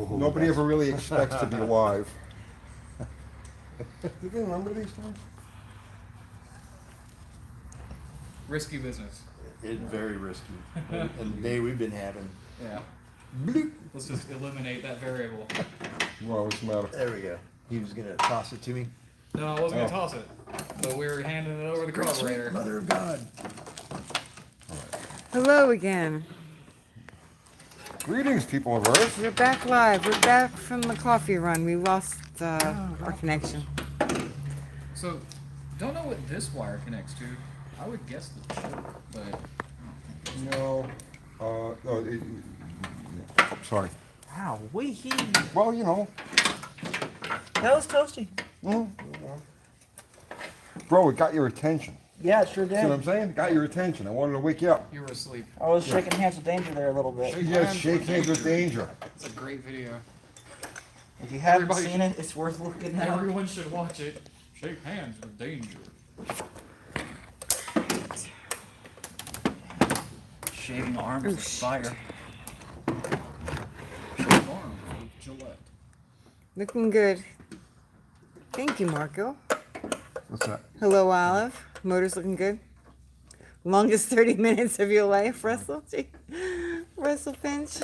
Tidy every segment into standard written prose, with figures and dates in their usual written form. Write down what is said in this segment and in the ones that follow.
Nobody ever really expects to be alive. Do they remember these times? Risky business. It's very risky. And the day we've been having. Yeah. Bleep. Let's just eliminate that variable. Well, what's the matter? There we go. He was gonna toss it to me. No, I wasn't Oh. gonna toss it, but we were handing it over the carburetor. Mother of God. Hello again. Greetings, people of Earth. We're back live. We're back from the coffee run. We lost our connection. So, don't know what this wire connects to. I would guess the choke, but No, no, sorry. Wow, wee. Well, you know, That was toasty. bro, it got your attention. Yeah, it sure See what I'm did. saying? It got your attention. I wanted to wake you up. you were asleep. I was shaking hands with danger there a little bit. Yes, shake hands with danger. It's a great video. If you haven't Everybody seen it, it's worth looking at. Everyone should watch it. Shake hands with danger. Shaving arms Oh, with fire. Shake arms with Gillette. Looking good. Thank you, Marco. What's that? Hello, Olive. Motor's looking good. Longest 30 minutes of your life, Russell. Gee. Russell Finch.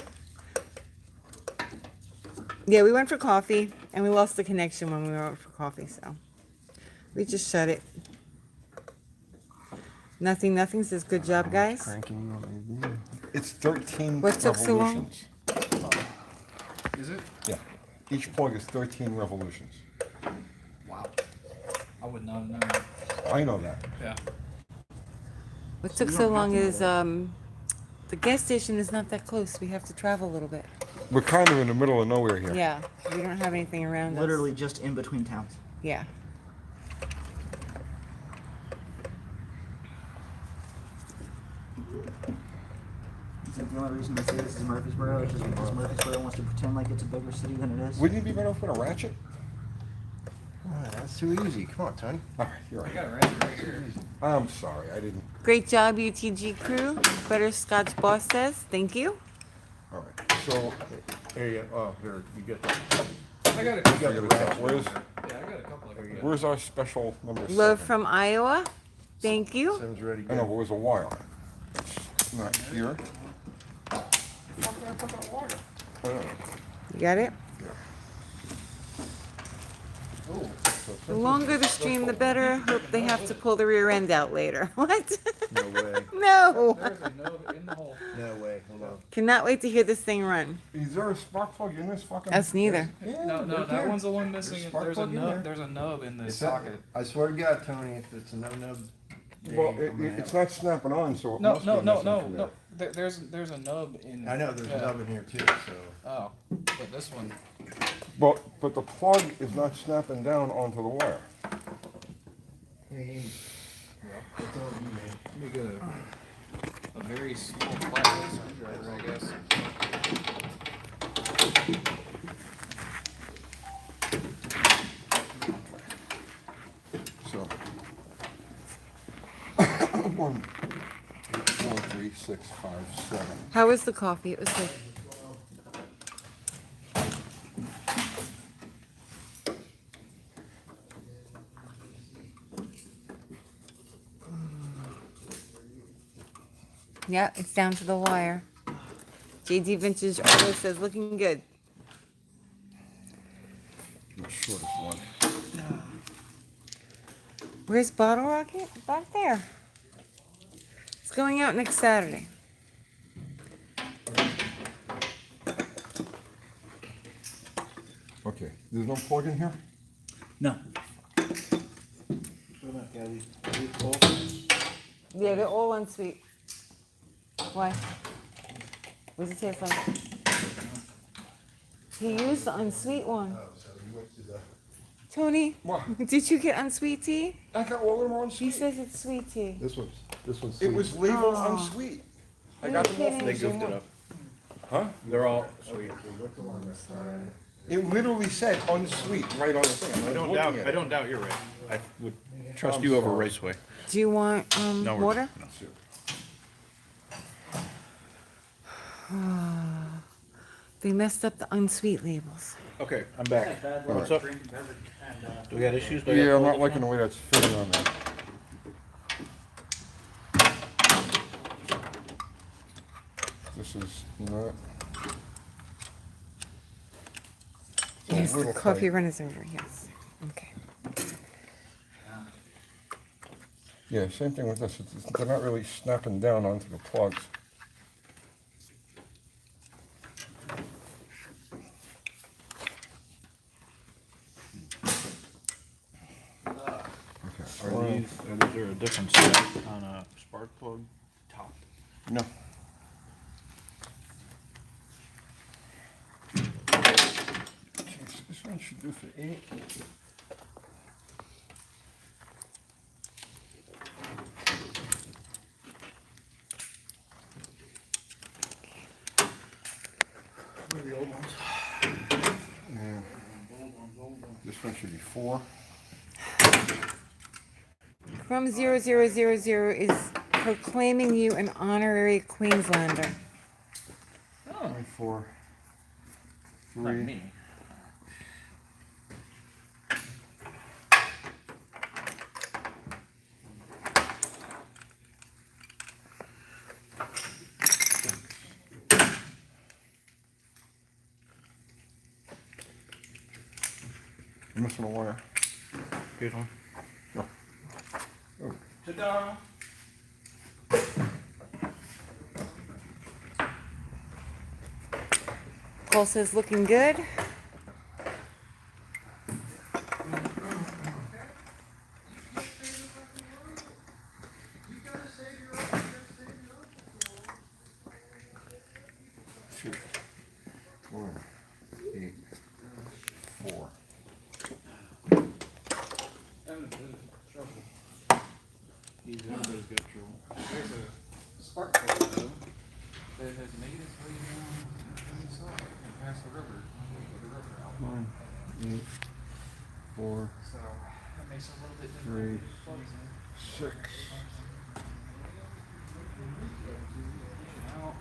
Yeah, we went for coffee, and we lost the connection when we went for coffee, so we just shut it. Nothing says good job, guys. It's 13 What took so long? revolutions. Is it? Yeah. Each plug is 13 revolutions. Wow. I would not have known. I know that. Yeah. What took so long is the gas station is not that close. We have to travel a little bit. We're kind of in the middle of nowhere here. Yeah, we don't have anything around us. Literally just in between towns. Yeah. I think the only reason they say this is Murfreesboro is just because Murfreesboro wants to pretend like it's a bigger city than it is. Wouldn't you be better off with a ratchet? That's too easy. Come on, Tony. All right, you're I right. got it right here. I'm sorry, I didn't. Great job, UTG crew. Butterscotch Boss says, thank you. All right. So, Here you go. Oh, here, you get that. I got a I couple. gotta tell, where's, Yeah, I got a couple of here. where's our special number Love 7? from Iowa. Thank you. Seven's ready. I know, but where's the wire? Not here. How can I put that wire? I don't know. You got it? Oh, The longer the stream, the better. Hope they have to pull the rear end out later. What? No way. No. there's a nub in the hole. No way. Hold on. Cannot wait to hear this thing run. Is there a spark plug in this fucking? Us neither. Yeah, No, no, right that there. one's the one missing. spark There's a plug in there. nub. There's a nub in this It's that- socket. I swear to God, Tony, if it's a no-nub. Well, it's not snapping on, so it No, must no, be no, missing no, from no. there. There's a nub in. I know there's yeah. a nub in here too, so. Oh, but this one. But the plug is not snapping down onto the wire. Hey, Let me get a very small plastic screwdriver, I guess. So. 1, 4, 3, 6, 5, 7. How was the coffee? It was good. Yeah, it's down to the wire. JD Vintage Auto says looking good. The shortest one. Where's Bottle Rocket? Back there. It's going out next Saturday. Okay, there's no plug in here? No. Yeah, they're all unsweet. Why? Where's the taste like? He used the unsweet one. Tony, What? did you get unsweet tea? I got all of them on He sweet. says it's sweet tea. This one's. It was labeled Oh. unsweet. I got them all from They the same goofed it one. up. Huh? They're all sweet. It literally said unsweet right on the thing. I don't doubt you're right. I would trust you over Raceway. Do you want No, we're- water? no. They messed up the unsweet labels. Okay, I'm back. What's up? Do we got issues? Do I Yeah, gotta I'm pull not this liking the one? way that's fitting on there. This is not. It's a Yes, the little coffee tight. run is over. Yes. Okay. Yeah, same thing with this. They're not really snapping down onto the plugs. Okay. Are these, is there a different set on a spark plug top? No. This one should do for 8. Where are the old ones? Yeah. This one should be 4. Chrome 0000 is proclaiming you an honorary Queenslander. Oh, 4. not 3. me. I'm missing a wire. Good one. No. Oh. Ta-da! Pulse is looking good. Two. 4. 8. 4. Everybody's got trouble. There's a spark plug though that has made its way down inside and past the rubber. The rubber out. 9. 8. 4. So that makes it a little bit 3. different. Plugs in. 6. Out.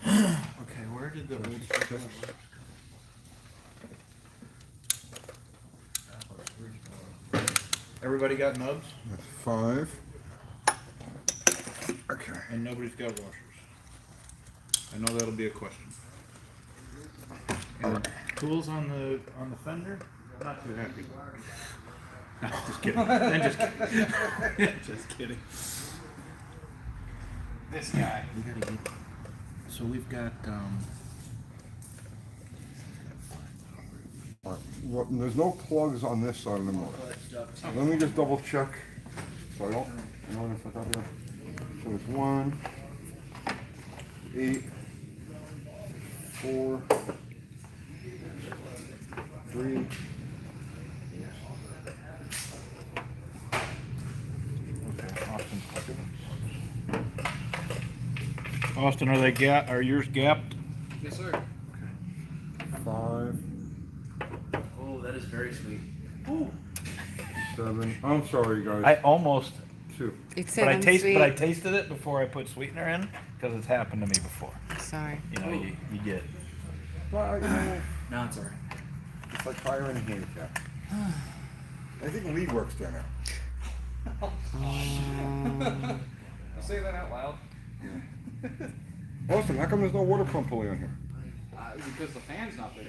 Okay, where did the old stuff go? Everybody got nubs? That's 5. Okay. And nobody's got washers. I know that'll be a question. And tools on the fender? Not too happy. No, just kidding. I'm just kidding. Just kidding. This guy. We gotta get. So we've got All right. Well, there's no plugs on this side of the motor. Let me just double check. So I don't. You know what if I got here? So it's 1, 8, 4, 3. okay, Austin, are yours gapped? Yes, sir. 5, Oh, that is very sweet. 7. I'm sorry, guys. I almost, 2. It said but unsweet. I tasted it before I put sweetener in because it's happened to me before. Sorry. You know, you get. Well, you know, No, it's alright. it's like hiring a handicap. I think Lee works there now. Say that out loud. Austin, how come there's no water pump pulley on here? Because the fan's not there.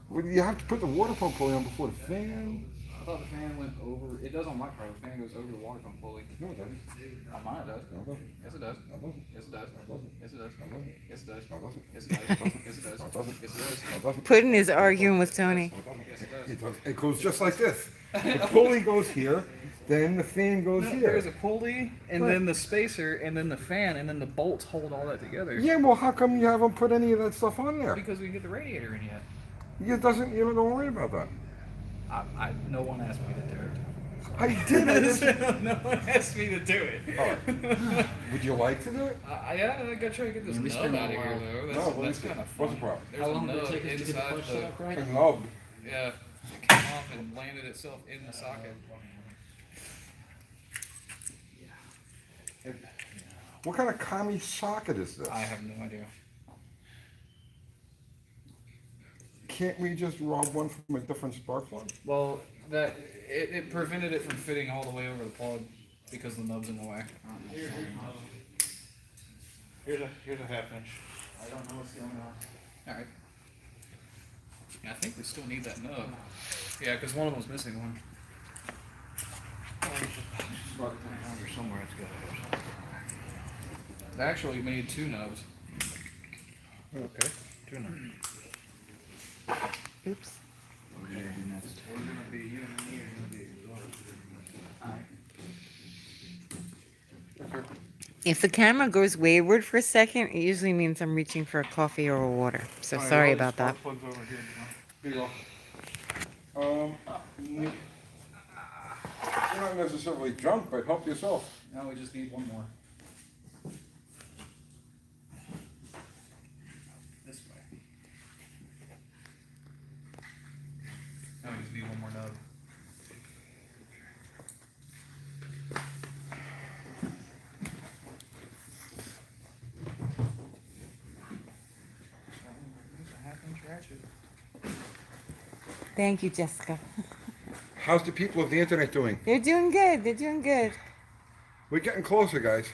Well, you have to put the water pump pulley on before the fan. I thought the fan went over. It does on my car. The fan goes over the water pump pulley. No, it doesn't. On mine it does. No, it doesn't. Yes, it does. No, it doesn't. Yes, it does. No, it doesn't. Yes, it does. No, it doesn't. Yes, it does. No, it doesn't. Yes, it does. Yes, it does. No, it doesn't. Yes, it does. No, it doesn't. Puddin is arguing with Tony. No, it doesn't. Yes, it does. It does. It goes just like this. The pulley goes here, then the fan goes There's a here. pulley, and then the spacer, and then the fan, and then the bolts hold all that together. Yeah, well, how come you haven't put any of that stuff on there? Because we get the radiator in yet. It doesn't. You don't worry about that. No one asked me to do it. I did. I just, No one asked me to do it. oh. Would you like to do it? Yeah, I gotta try to get this Yeah, we nub spent out a of here while. though. No, That's, let me that's see. kind of What's fun. the problem? There's How a long did it nub take us to get the inside push set up right? A nub. Yeah, it came off and landed itself in the socket. What kind of commie socket is this? I have no idea. Can't we just rob one from a different spark plug? Well, it prevented it from fitting all the way over the plug because the nub's in the way. Here's a half inch. I don't know what's going on. All right. Yeah, I think we still need that nub. Yeah, because one of them's missing one. Spark plug under somewhere. It's got to have They actually made two nubs. something. Okay. 2 nuts. Oops. What are we gonna do next? We're gonna be you and me are gonna be Alright. If the camera goes wayward for a second, it usually means I'm reaching for a coffee or a water. So sorry about that. Spark plugs over here. Here you go. You're not necessarily drunk, but help yourself. Now we just need one more. This way. Now we just need one more nub. Thank you, Jessica. How's the people of the internet doing? They're doing good. They're doing good. We're getting closer, guys.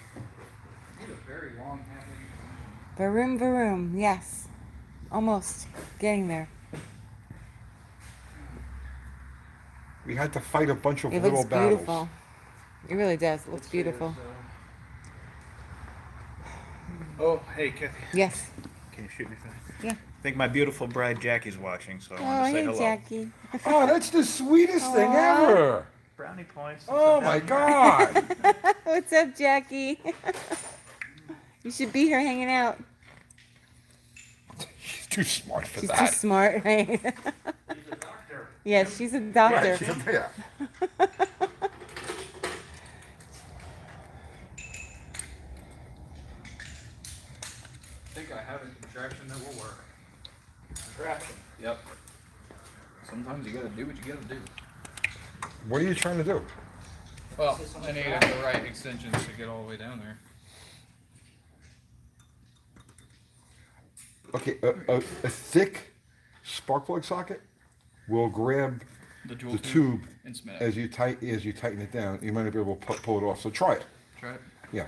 Need a very long handle. Varoom, varoom. Yes. Almost. Getting there. We had to fight a bunch of It little looks battles. beautiful. It really does. It looks beautiful. Oh, hey, Kathy. Yes. Can you shoot me for that? Yeah. I think my beautiful bride Jackie's watching, so I Oh, want to say hey, hello. Jackie. Oh, that's the sweetest thing Aw. ever. Brownie points. Oh my God. What's up, Jackie? You should be here hanging out. She's too smart for She's that. too smart, right? Yes, she's a doctor. Right, she's- yeah. I think I have a contraption that will work. Contraption. Yep. Sometimes you gotta do what you gotta do. What are you trying to do? Well, I need the right extensions to get all the way down there. Okay, a thick spark plug socket will grab The jewel the tube and smash. as you tighten it down. You might not be able to pull it off. So try it. Try it. Yeah.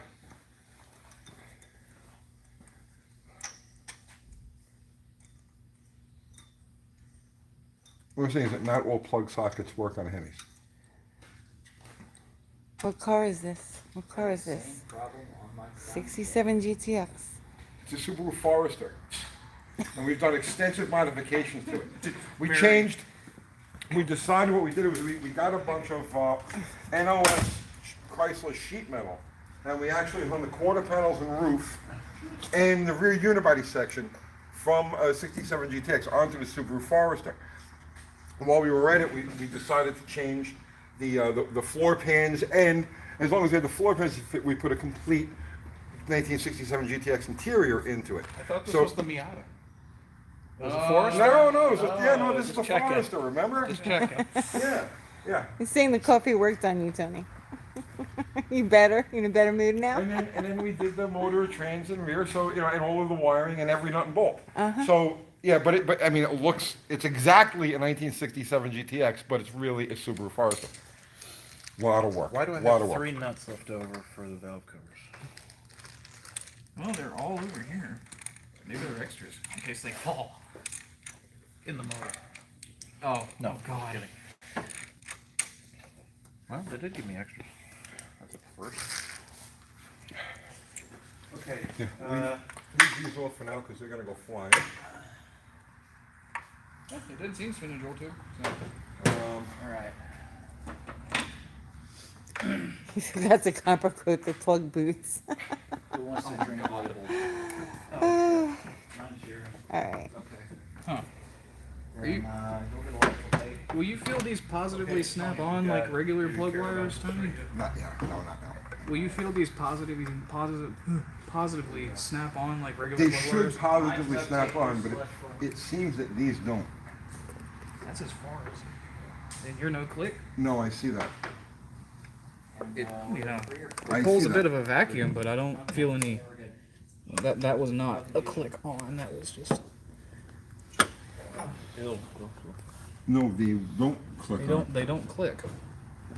What I'm saying is that not all plug sockets work on Hemis. What car is this? What car is this? 67 GTX. It's a Subaru Forester. And we've done extensive modifications to it. We changed, we decided what we did was we got a bunch of NOS Chrysler sheet metal. And we actually run the quarter panels and roof and the rear unibody section from a 67 GTX onto the Subaru Forester. And while we were at it, we decided to change the floor pans, and as long as we had the floor pans to fit, we put a complete 1967 GTX interior into it. I thought this So- was the Miata. It was a Forester? No, it's yeah, no, Oh, this is the just checking. Forester, remember? Just checking. Yeah. He's saying the coffee worked on you, Tony. You better? You in a better mood now? And then we did the motor, trans, and rear, so, you know, and all of the wiring and every nut and bolt. Uh-huh. So, yeah, but I mean, it's exactly a 1967 GTX, but it's really a Subaru Forester. Lot of work. Why do I Lot have of work. 3 nuts left over for the valve covers? Well, they're all over here. Maybe they're extras in case they fall in the motor. Oh No, God. kidding. Well, they did give me extras. That's a first. Okay. Yeah, leave these off for now because they're gonna go flying. Yeah, it did seem spinning roll too. So. All right. He forgot to copper coat the plug boots. Who wants to drink a little? All Mine's here. right. Huh. Are you- Then, go get a electrical tape. Will you feel these positively snap on like regular plug wires, Tony? Not yet, no, not now. Will you feel these positively snap on like regular They plug should wires? positively snap on, but it seems that these don't. That's as far as. And you're no click. No, I see that. it, you know, I it pulls see a that. bit of a vacuum, but I don't feel any. That was not a click on. That was just. No, they don't click They on. don't. They don't click.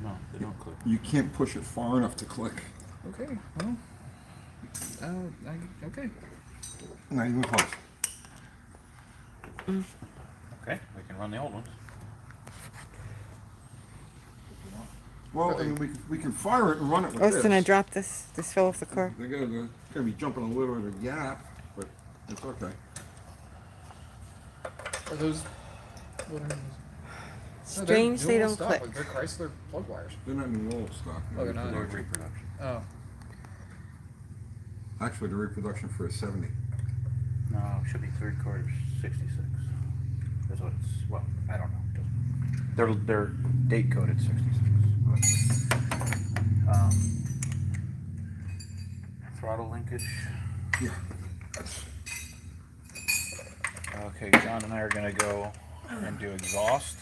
No, they don't click. You can't push it far enough to click. Okay. Well. Okay. Not even close. Okay, we can run the old ones. Well, I mean, we can fire it and run it with Austin, I this. dropped this. This fell off the car. They're gonna be jumping a little bit of a gap, but it's okay. Are those? What are those? No, Strange they they're don't stock, click. Like they're Chrysler plug wires. They're not in old stock. Oh, they're not? They're Reproduction. reproduction. Oh. Actually, the reproduction for a 70. No, it should be 3/4 66. That's what it's. Well, I don't know. They're date coded 66. Throttle linkage. Yeah. That's, Okay, John and I are gonna go and do exhaust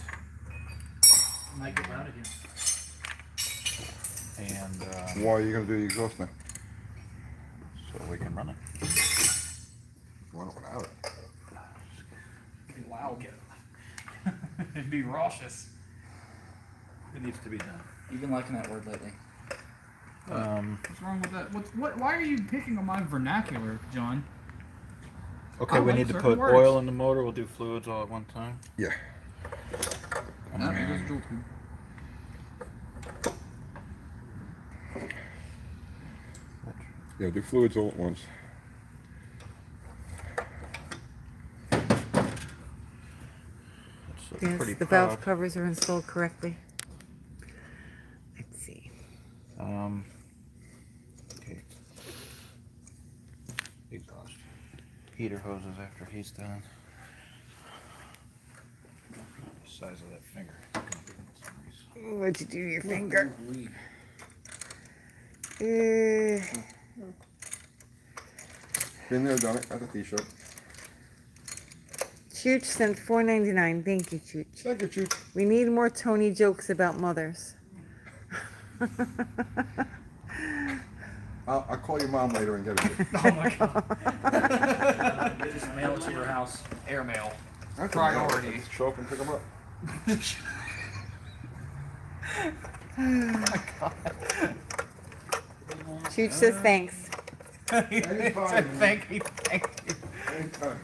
Might get loud again. and why are you gonna do the exhaust now? so we can run it. Run it without it. It'd be loud. It'd be raucous. It needs to be done. You've been liking that word lately. What's wrong with that? What? Why are you picking on my vernacular, John? Okay, I we like need to certain put words. oil in the motor. We'll do fluids all at one time. Yeah. No, it goes dual tube. Yeah, do fluids all at once. It's Yes, pretty the valve proud. covers are installed correctly. Let's see. Okay. Exhaust. Heater hoses after he's done. The size of that finger. What'd you do to your finger? Been there, done it. That's a t-shirt. Chooch sent $4.99. Thank you, Chooch. Thank you, Chief. We need more Tony jokes about mothers. I'll call your mom later and get it. Oh my god. Just mail it to your house. Air mail. That's Priority. Just show up and pick them up. Chooch says thanks. Anytime. Thank you. Anytime.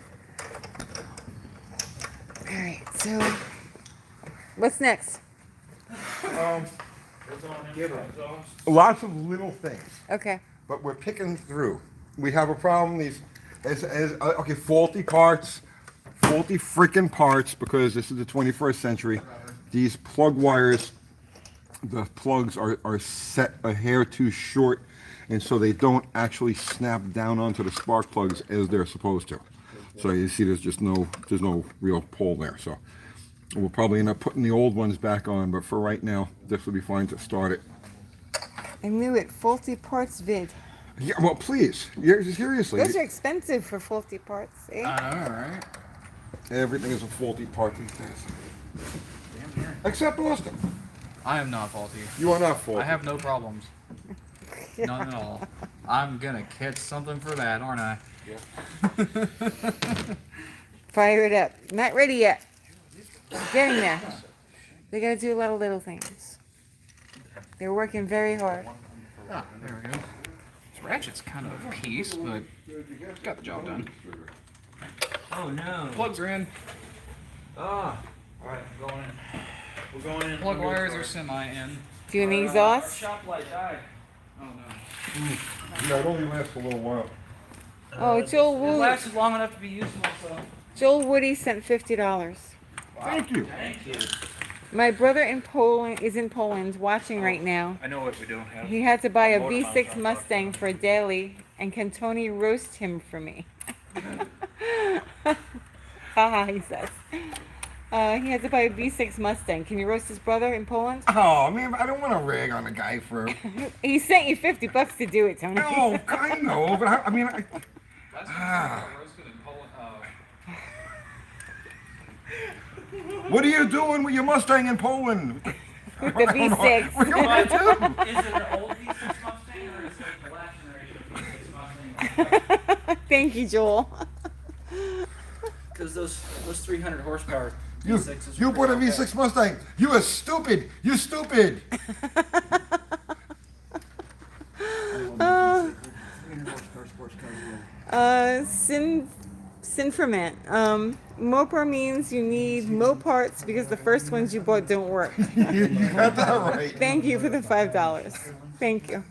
All right, so what's next? Lots of little things, Okay. but we're picking through. We have a problem. Okay, faulty parts, faulty freaking parts, because this is the 21st century. These plug wires, the plugs are set a hair too short, and so they don't actually snap down onto the spark plugs as they're supposed to. So you see, there's no real pull there. So we'll probably end up putting the old ones back on, but for right now, this will be fine to start it. I knew it. Faulty parts vid. Yeah, well, please, seriously, Those are expensive for faulty parts, eh? I know, right? everything is a faulty part these days. Except Austin. I am not faulty. You are not faulty. I have no problems. None at all. I'm gonna catch something for that, aren't I? Fire it up. Not ready yet. Getting there. They gotta do a lot of little things. They're working very hard. Ah, there we go. This ratchet's kind of a piece, but got the job done. Oh no. Plugs are in. Ah. Alright, I'm going in. We're going in. Plug wires are semi-in. Do you need Our exhaust? shop light died. Oh no. Yeah, it only lasts a little while. Oh, Joel It Woody. lasted long enough to be useful, so. Joel Woody sent $50. Thank you. Thank you. My brother in Poland is in Poland watching right now. I know what we don't have. He had to buy a Motor V6 contract. Mustang for a daily, and can Tony roast him for me? Haha, he says. He had to buy a V6 Mustang. Can you roast his brother in Poland? Oh man, I don't want to rag on the guy for. He sent you $50 to do it, Tony. No, I know, but I mean, Last time I roasted in Poland. what are you doing with your Mustang in Poland? with the V6. Is it an old V6 Mustang or is it the last generation V6 Mustang? Thank you, Joel. Because those 300 horsepower You, V6s. you are bought a pretty V6 Mustang. You are stupid. You stupid. Sinformat. Mopar means you need mo parts because the first ones you bought don't work. You got that right. Thank you for the $5. Thank you.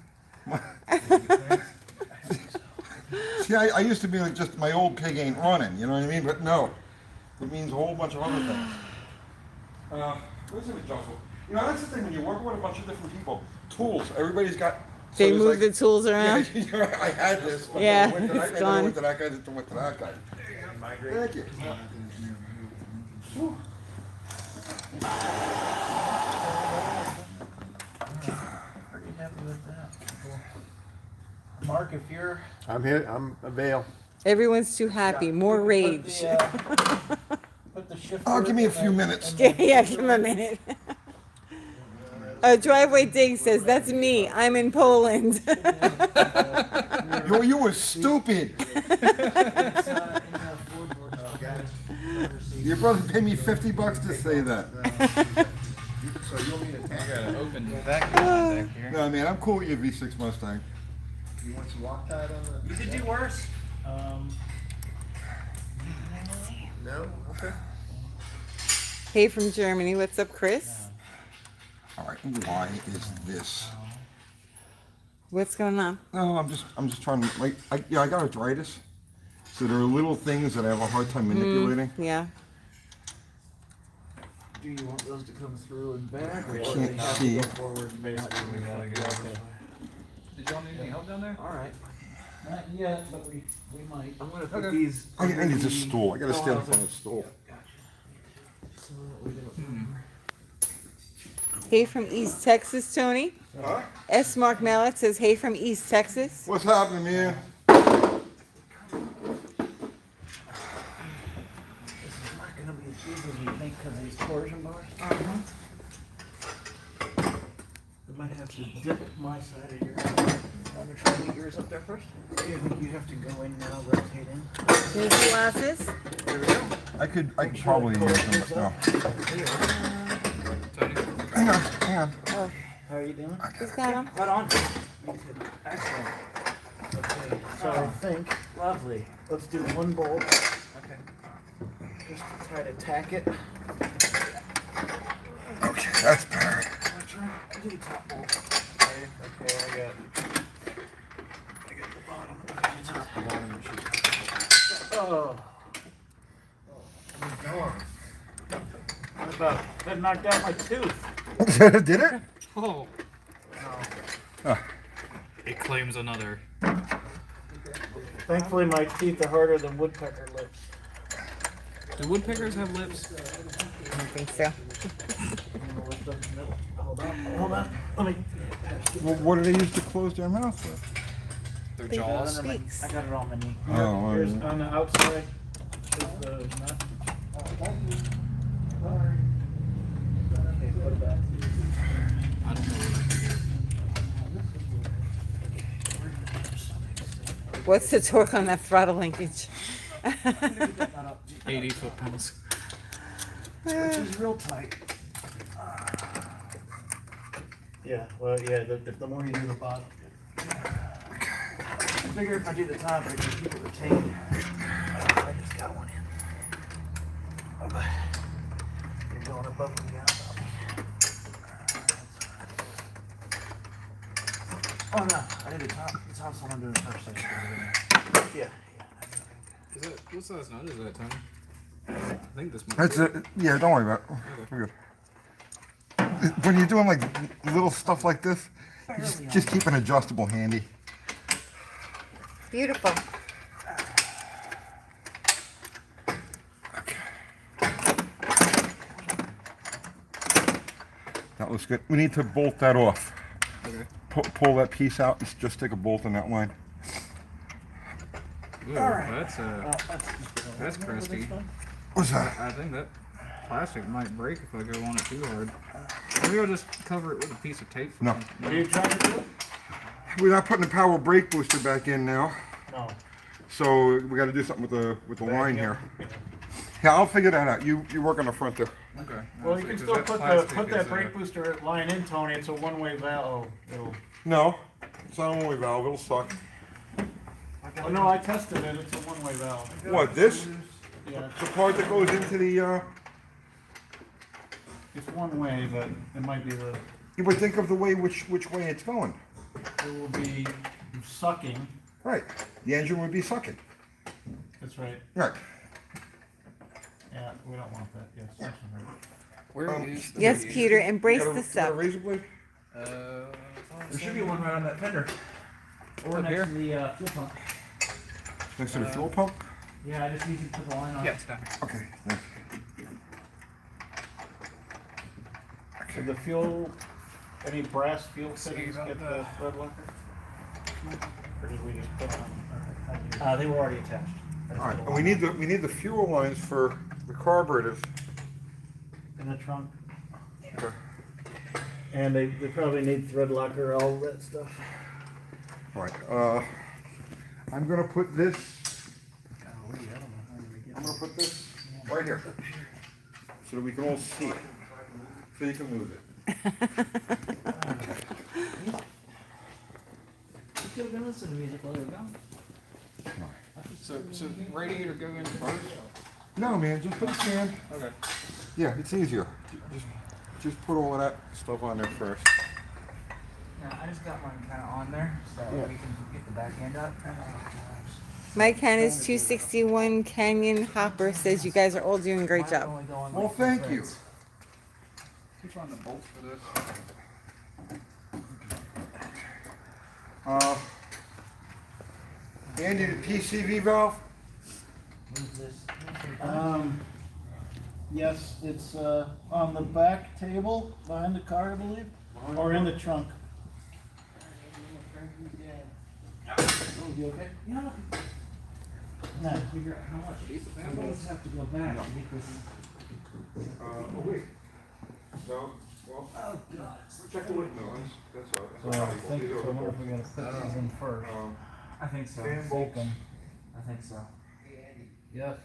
See, I used to be like just my old pig ain't running, you know what I mean? But no, it means a whole bunch of other things. Where's it adjustable? You know, that's the thing when you're working with a bunch of different people. Tools, everybody's got. So They there's move like- the tools around. Yeah, I had this. But Yeah, I went to that it's guy, then I gone. went to that guy, then I went to that guy. Thank you. Whew. Pretty happy with that. Mark, if you're. I'm here, I'm avail. Everyone's too happy. More rage. Put the shifter. Oh, give me a in few the- minutes. in Yeah, the- yeah, give him a minute. Driveway Dig says, that's me. I'm in Poland. You were stupid. Your brother paid me $50 to say that. So you'll need a I tank. gotta open that back here. No, man, I'm cool with your V6 Mustang. You want some Loctite on You could do worse. No? Okay. Hey from Germany. What's up, Chris? All right, why is this? What's going on? No, I'm just trying to like, I got arthritis, so there are little things that I have a hard time manipulating. Yeah. Do you want those to come through and back? Or I do can't they have to see. go forward? Basically, we gotta go. Okay. Did y'all need any help down there? All right. Not yet, but we might. I'm gonna put Okay. these. I need this stool. I gotta stand up on this stool. So that we don't. Hey from East Texas, Tony. Huh? S. Mark Mallet says, hey from East Texas. What's happening, man? This is not gonna be as easy as you think because these torsion bars. I might have to dip my side of yours. I'm gonna try to get yours up there first. Yeah, you have to go in now, rotate in. Here's the glasses. There we go. I could probably use them, but no. Hang on, hang on. Oh, How are you doing? he's got them. Right on. Excellent. Okay, so I think, lovely. Let's do one bolt. Okay. Just try to tack it. Okay, that's better. Do the top bolt. Okay, I got the bottom. I got the top. Oh. What about, that knocked out my tooth. Did it? Oh. Ah. It claims another. Thankfully, my teeth are harder than woodpecker lips. Do woodpeckers have lips? I don't think so. I'm gonna lift up the middle. Hold on. Let me. Well, what do they use to close their mouth with? Their They jaws. speaks. I got it on my knee. Oh, well, Here's yeah. on the outside. Is the nut. Okay, put it back. I don't know what I can What's the torque on that throttle linkage? do. 80 foot-pounds. Which is real tight. Yeah, well, yeah, the more you do the bottom. I figure if I do the top, I can keep it retained. I just got one in. Oh, but you're going above and down. Oh no, I did the top. The top's what I'm doing first. Yeah. Is that, what size nut is that, Tony? I think this might That's it. Yeah, don't worry about it. We're good. When you're doing like little stuff like this, just keep an adjustable handy. Beautiful. That looks good. We need to bolt that off. Okay. Pull that piece out and just take a bolt in that line. Ooh, that's crusty. What's that? I think that plastic might break if I go on it too hard. Maybe I'll just cover it with a piece of tape. No. Are you trying to do it? We're not putting the power brake booster back in now, No. so we gotta do something with the line here. Yeah, I'll figure that out. You work on the front there. Okay. Well, you can still put that brake booster line in, Tony. It's a one-way valve. No, it's not a one-way valve, it'll suck. Oh, no, I tested it. It's a one-way valve. What, this? Yeah, The part that goes into the, it's one way, but it might be the, you would think of the way, which way it's going. it will be sucking. Right, the engine would be sucking. That's right. Right. Yeah, we don't want that. Yes. That's right. Where Um, is the Yes, Peter, embrace You got a- the you got a suck. razor blade? There should be one right on that fender. Or Up next here? to the fuel pump. Next to the fuel pump? Yeah, I just need you to put the line on. Yeah, it's down here. Okay, thanks. So the fuel, any brass fuel See fittings about get the that. thread locker? Or did we just put on? They were already attached. All right, and we need the fuel lines for the carburetors. In the trunk. Okay. And they probably need thread locker, all that stuff. All right, I'm gonna put this, I'm gonna put this right here, so that we can all see it, so you can move it. You could have been listening to music while you were gone. So radiator go in first? No, man, just put the fan, Okay. yeah, it's easier. Just put all of that stuff on there first. Yeah, I just got mine kind of on there, so we can get the back end up. Mike Hanna's 261 Canyon Hopper says you guys are all doing a great job. Well, thank you. Who's on the bolts for this? Andy, the PCV valve? Yes, it's on the back table behind the car, I believe, or in the trunk. Oh, you okay? Yeah. No. Figure out how much I'm going to have to go back because. Oh, wait. No, well, Oh God. check the windows, that's all. So I think, so I wonder if we gotta put these in first. I think so. Fan bolts. I think so. Yes.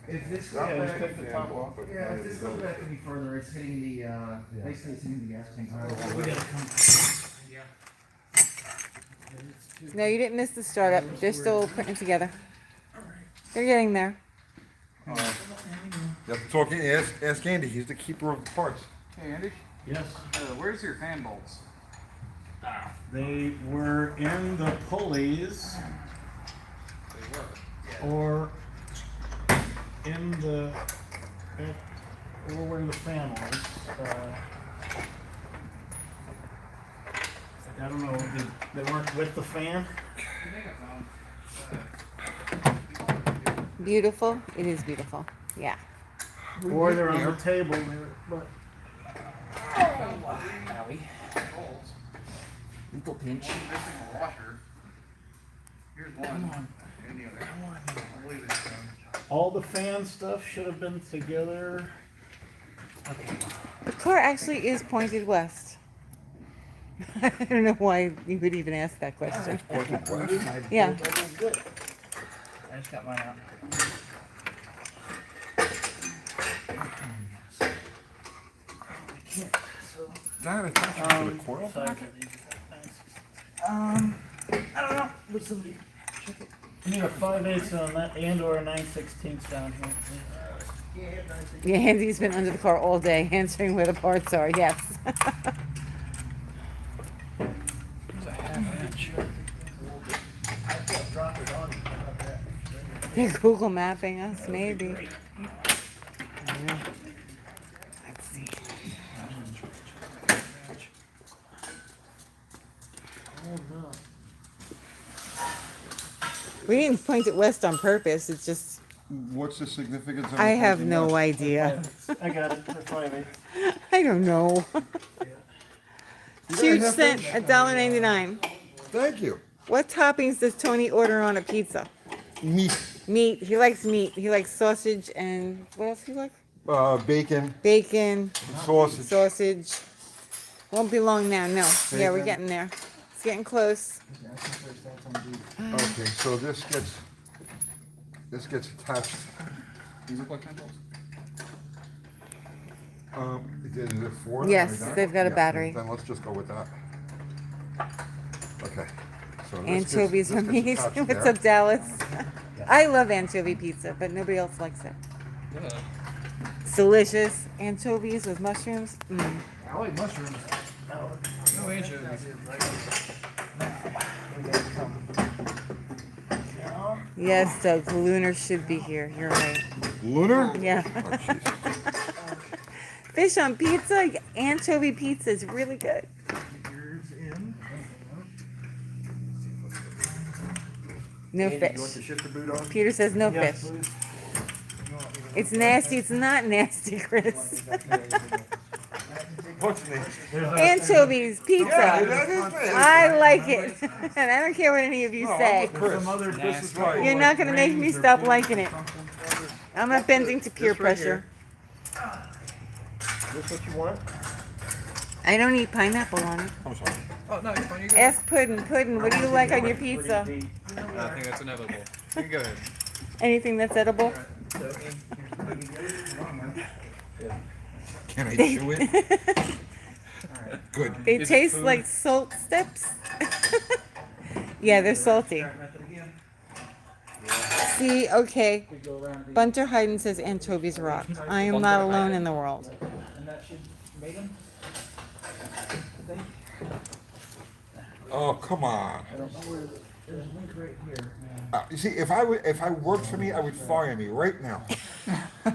If this Not Yeah, bad, just take the fan top bolt, off. but yeah, if this goes back any further, it's hitting the basically it's hitting the gas tank. We gotta come. No, you didn't miss the startup. They're still putting it together. They're getting there. You have to talk, ask Andy, he's the keeper of the parts. Hey, Andy, Yes. where's your fan bolts? They were in the pulleys They were. or in the, or where the fan was. I don't know, they weren't with the fan? Beautiful. It is beautiful. Yeah. Or they're on the table, but. Owie. Little pinch. Missing a washer. Here's one. And the other. I believe it's done. All the fan stuff should have been together. The car actually is pointed west. I don't know why you would even ask that question. Yeah. Good. I just got mine out. That attachment to the coil? I don't know. But somebody. You need a 5/8 on that and or a 9/16 down here. Yeah, Andy's been under the car all day answering where the parts are. Yes. It's a half inch. They're Google mapping us, maybe. Yeah. Let's see. We didn't point it west on purpose. It's just What's the significance of? I it have pointing no west? idea. I got it, for 5/8. I don't know. Huge cent, $1.99. Thank you. What toppings does Tony order on a pizza? Meat. Meat. He likes meat. He likes sausage and what else he like? Bacon, Bacon, sausage. sausage. Won't be long now. No. Yeah, we're Bacon. getting there. It's getting close. Okay, so this gets attached. These look like pencils. Is it four? Yes, Like that? they've got a Yeah, battery. Then let's just go with that. Okay. So this Anchovies gets, are this meat. gets attached What's there. up, Dallas? I love anchovy pizza, but nobody else likes it. Yeah. It's delicious. Anchovies with mushrooms. Mm. I like mushrooms. No anchovies. Yes, Doug. Lunar should be here. You're right. Lunar? Yeah. Oh, Jesus. Fish on pizza. Anchovy pizza is really good. No Andy, fish. you want the shifter boot on? Peter says no fish. It's nasty. It's not nasty, Chris. What's the name? Anchovies Yeah, pizza. that is it. I like it, and I don't care what any of you No, I'm say. with Chris. This is right. You're not gonna make me stop liking it. I'm not bending to peer This right pressure. This what you want? I don't eat pineapple on it. I'm sorry. Oh, no, you're fine. You go. Ask Puddin'. Puddin', what do you like on your pizza? I think that's inevitable. You can go ahead. Anything that's edible? Can I chew it? Good. They Is it taste food? like salt steps. Yeah, they're salty. See, okay. Bunter Hayden says anchovies rock. I am not alone in the world. And that should make them? Oh, come on. There's a link right here. You see, if I worked for me, I would fire me right now.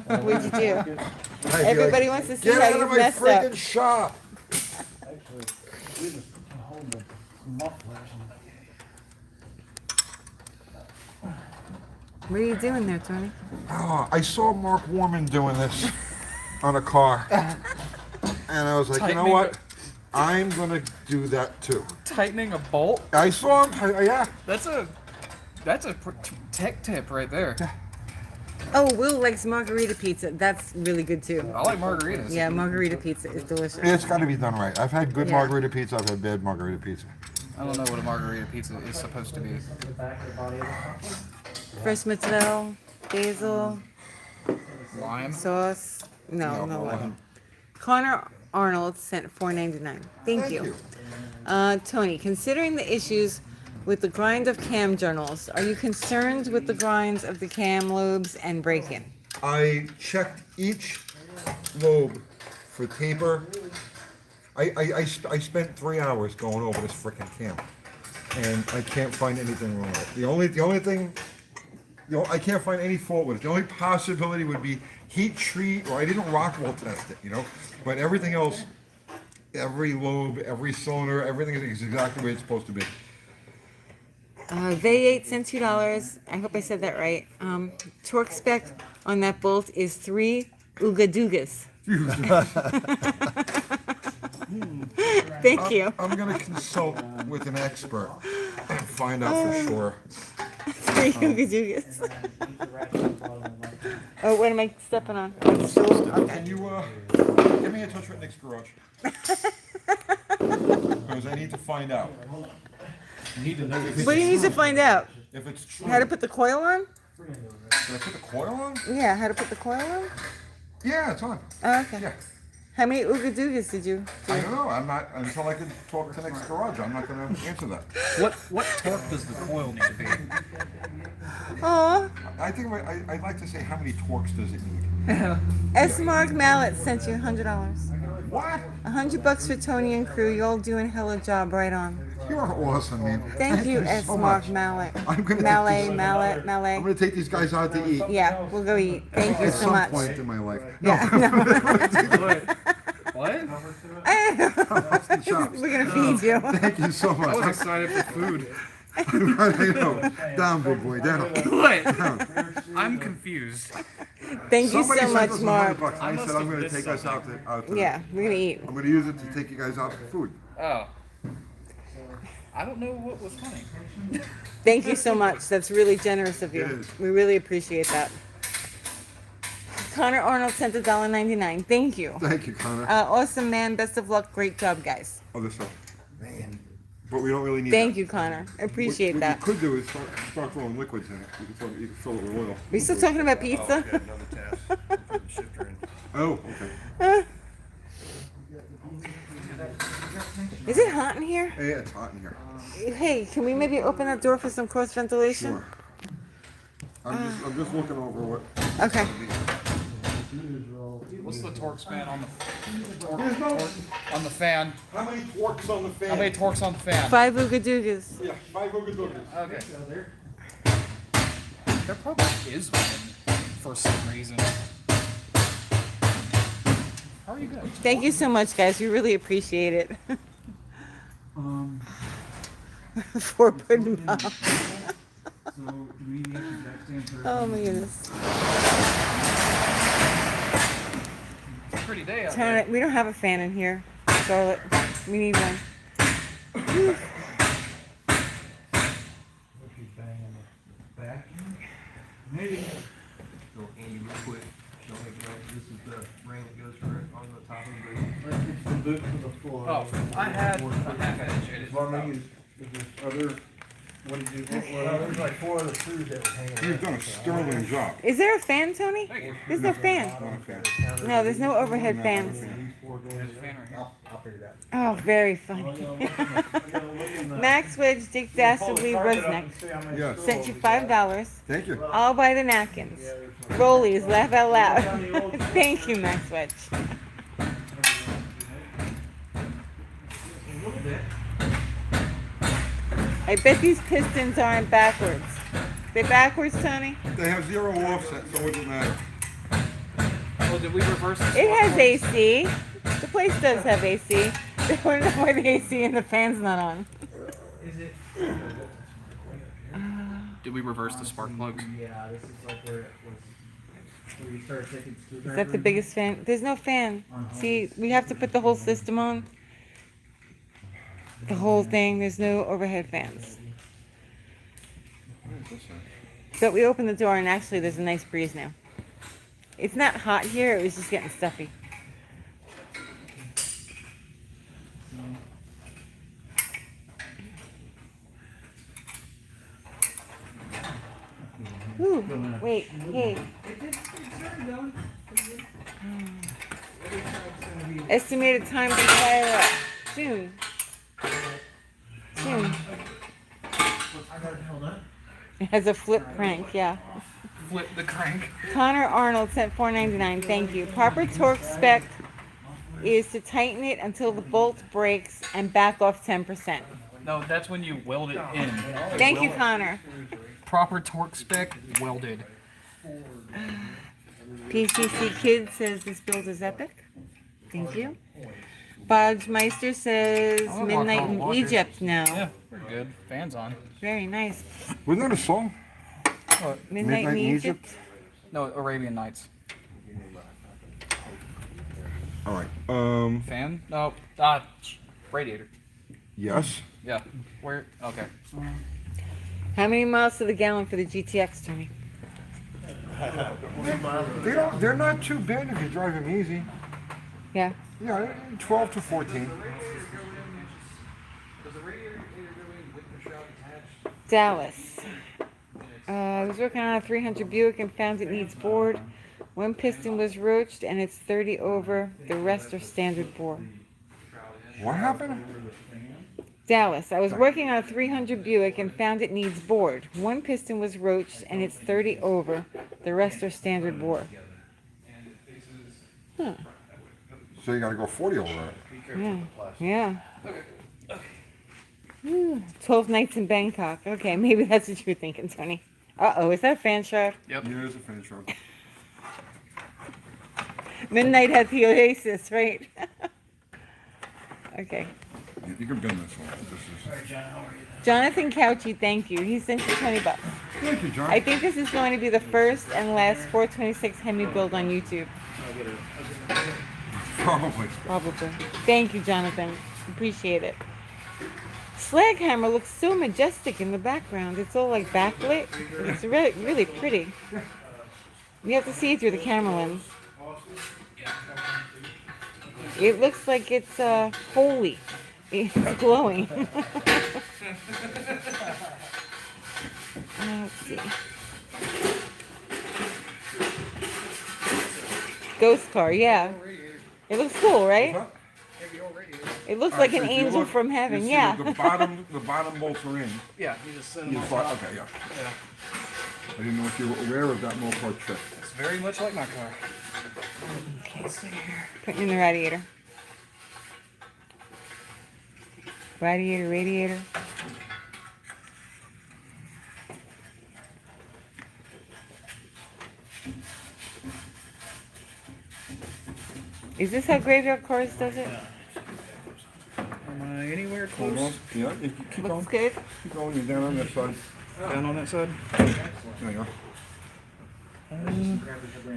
What'd you do? I'd be Everybody like, wants to see get how out you of my messed up. friggin' shop. Actually, we just hold the mufflers. What are you doing there, Tony? Oh, I saw Mark Warman doing this on a car. And I was like, you know Tightening what? I'm gonna do that too. Tightening a bolt? I saw him, yeah. That's a tech tip right there. Oh, Will likes margarita pizza. That's really good too. I like margaritas. Yeah, margarita pizza is delicious. It's gotta be done right. I've had good Yeah. margarita pizza, I've had bad margarita pizza. I don't know what a margarita pizza is supposed to be. The back of the body of the muffler. Fresh mozzarella, basil, Lime? sauce. No, No, no. lime. Connor Arnold sent $4.99. Thank you. Tony, considering the issues with the grind of cam journals, are you concerned with the grinds of the cam lobes and break-in? I checked each lobe for taper. I spent 3 hours going over this frickin' cam, and I can't find anything wrong with it. The only thing, I can't find any fault with it. The only possibility would be heat treat, or I didn't Rockwell test it, but everything else, every lobe, every cylinder, everything is exactly the way it's supposed to be. V8 sent $2. I hope I said that right. Torque spec on that bolt is 3 Ooga-doogas. Thank you. I'm gonna consult with an expert and find out for sure. 3 Ooga-doogas. Oh, what am I stepping on? Can you, give me a touch with Nick's garage? Because I need to find out. What do you need to find out? If it's true. How to put the coil on? Did I put the coil on? Yeah, how to put the coil on? Yeah, it's on. Oh, okay. Yeah. How many Ooga-doogas did you do? I don't know, I'm not, until I can talk to Nick's garage, I'm not gonna answer that. What torque does the coil need to be? Aw, I think, I'd like to say, how many torques does it need? S. Mark Mallet sent you $100. What? $100 for Tony and crew. You all doing a hella job. Right on. You're awesome, man. Thank you, S. so Mark much. Mallet. I'm gonna Mallet, take Mallet, I'm Mallet. gonna take these guys out to eat. Yeah, we'll go eat. Thank you At so some much. point in my life. Yeah, What? Chops. we're gonna feed you. Thank you so I was much. excited for food. I know. Down, big boy, down. What? I'm confused. Thank you Somebody so sent much, us Mark. $100. I said I'm gonna missed take us out to. Yeah, we're gonna eat. I'm gonna use it to take you guys out for food. Oh. I don't know what was funny. Thank you so much. That's really generous of It you. is. We really appreciate that. Connor Arnold sent $1.99. Thank you. Thank you, Connor. Awesome man. Best of luck. Great job, guys. Oh, this one. But we don't really need Thank that. you, Connor. I appreciate what that. you could do is start throwing liquids in it. You can fill it with oil. We still talking about pizza? Another task. Put the shifter in. Oh, okay. Is it hot in here? Yeah, it's hot in here. Hey, can we maybe open that door for some cross ventilation? Sure. I'm just looking over what. Okay. What's the torque span on the There's no. on the fan? How many torques on the fan? How many torques on the fan? 5 Oogadoogas. Yeah, 5 Oogadoogas. Okay. There probably is one for some reason. How are you guys? Thank you so much, guys. We really appreciate it. 4 pudding pop. Oh my goodness. Pretty day out Turn there. it. We don't have a fan in here, Charlotte. We need one. Whew. Maybe. So Andy, real quick, show me again. This is the ring that goes for it on the top of the boot. It's the boot for the floor. Oh, I had a half inch. Well, I mean, there's other, what did you, well, there's like 4 other screws that were hanging. You've done a sterling job. Is there a fan, Tony? There's no fan. Okay. No, there's no overhead fans. I'll figure it out. Oh, very funny. Max Wedge, Dick Dastardly, Rusnick Yes. sent you $5. Thank you. I'll buy the napkins. Rollies, laugh out loud. Thank you, Max Wedge. I bet these pistons aren't backwards. They backwards, Tony? They have 0 offset, so it doesn't matter. Oh, did we reverse this? It has AC. The place does have AC. They want to know why the AC and the fan's not on. Did we reverse the spark plugs? Yeah, this is like where it was, where you started taking Is that the biggest fan? There's no fan. See, we have to put the whole system on. The whole thing. There's no overhead fans. But we opened the door and actually there's a nice breeze now. It's not hot here. It was just getting stuffy. Ooh, wait, hey. Estimated time to fire up. Soon. Soon. It has a flip crank, yeah. Flip the crank. Connor Arnold sent $4.99. Thank you. Proper torque spec is to tighten it until the bolt breaks and back off 10%. No, that's when you weld it in. Thank you, Connor. Proper torque spec, welded. PCC Kid says this build is epic. Thank you. Bodge Meister says I love Midnight Hardcore in Walkers. Egypt now. Yeah, we're good. Fans on. Very nice. Wasn't that a song? Midnight in Egypt. No, Arabian Nights. All right. Fan? No. Radiator. Yes. Yeah. Where? Okay. How many miles to the gallon for the GTX, Tony? They're not too bad if you drive them easy. Yeah. Yeah, 12 to 14. Dallas. I was working on a 300 Buick and found it needs board. One piston was roached and it's 30 over. The rest are standard bore. What happened? Dallas. I was working on a 300 Buick and found it needs board. One piston was roached and it's 30 over. The rest are standard bore. Huh. So you got to go 40 over it. Yeah. Yeah. Ooh, 12 nights in Bangkok. Okay, maybe that's what you're thinking, Tony. Uh-oh, is that a fan shot? Yep. Yeah, there's a fan truck. Midnight had the Oasis, right? Okay. You can bend this one. This is... Jonathan Couchy, thank you. He sent you $20. Thank you, John. I think this is going to be the first and last 426 Hemi build on YouTube. Probably. Probably. Thank you, Jonathan. Appreciate it. slag hammer looks so majestic in the background. It's all like backlit. It's really, really pretty. You have to see it through the camera lens. It looks like it's holy. It's glowing. Let's see. Ghost car, yeah. It looks cool, right? Huh? It looks All like right, an so if you angel look, from you heaven, see yeah. The bottom bolts are in. Yeah, you just send You them on thought, top. okay, yeah. Yeah, I didn't know if you were aware of that Mopar trick. it's very much like my car. Okay, so here. Putting in the radiator. Radiator. Is this how Graveyard Cars does it? Am I anywhere Hold close? on. Yeah, you keep going. Looks good. Keep going. You're down on that side. Down on that side? There you go.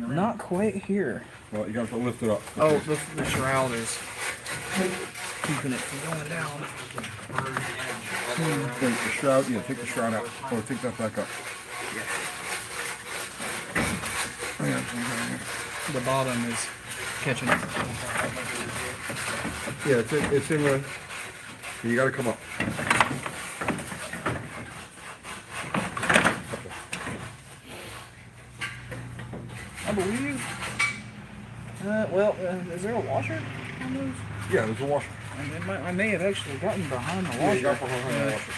Not quite here. Well, you got to lift it up. Oh, the shroud is keeping it from going down. Take the shroud. Yeah, take the shroud out. Oh, take that back up. The bottom is catching it. Yeah, it's in the. You got to come up. I believe. Is there a washer on those? Yeah, there's a washer. I may have actually gotten behind the washer. Yeah, you got behind the washer.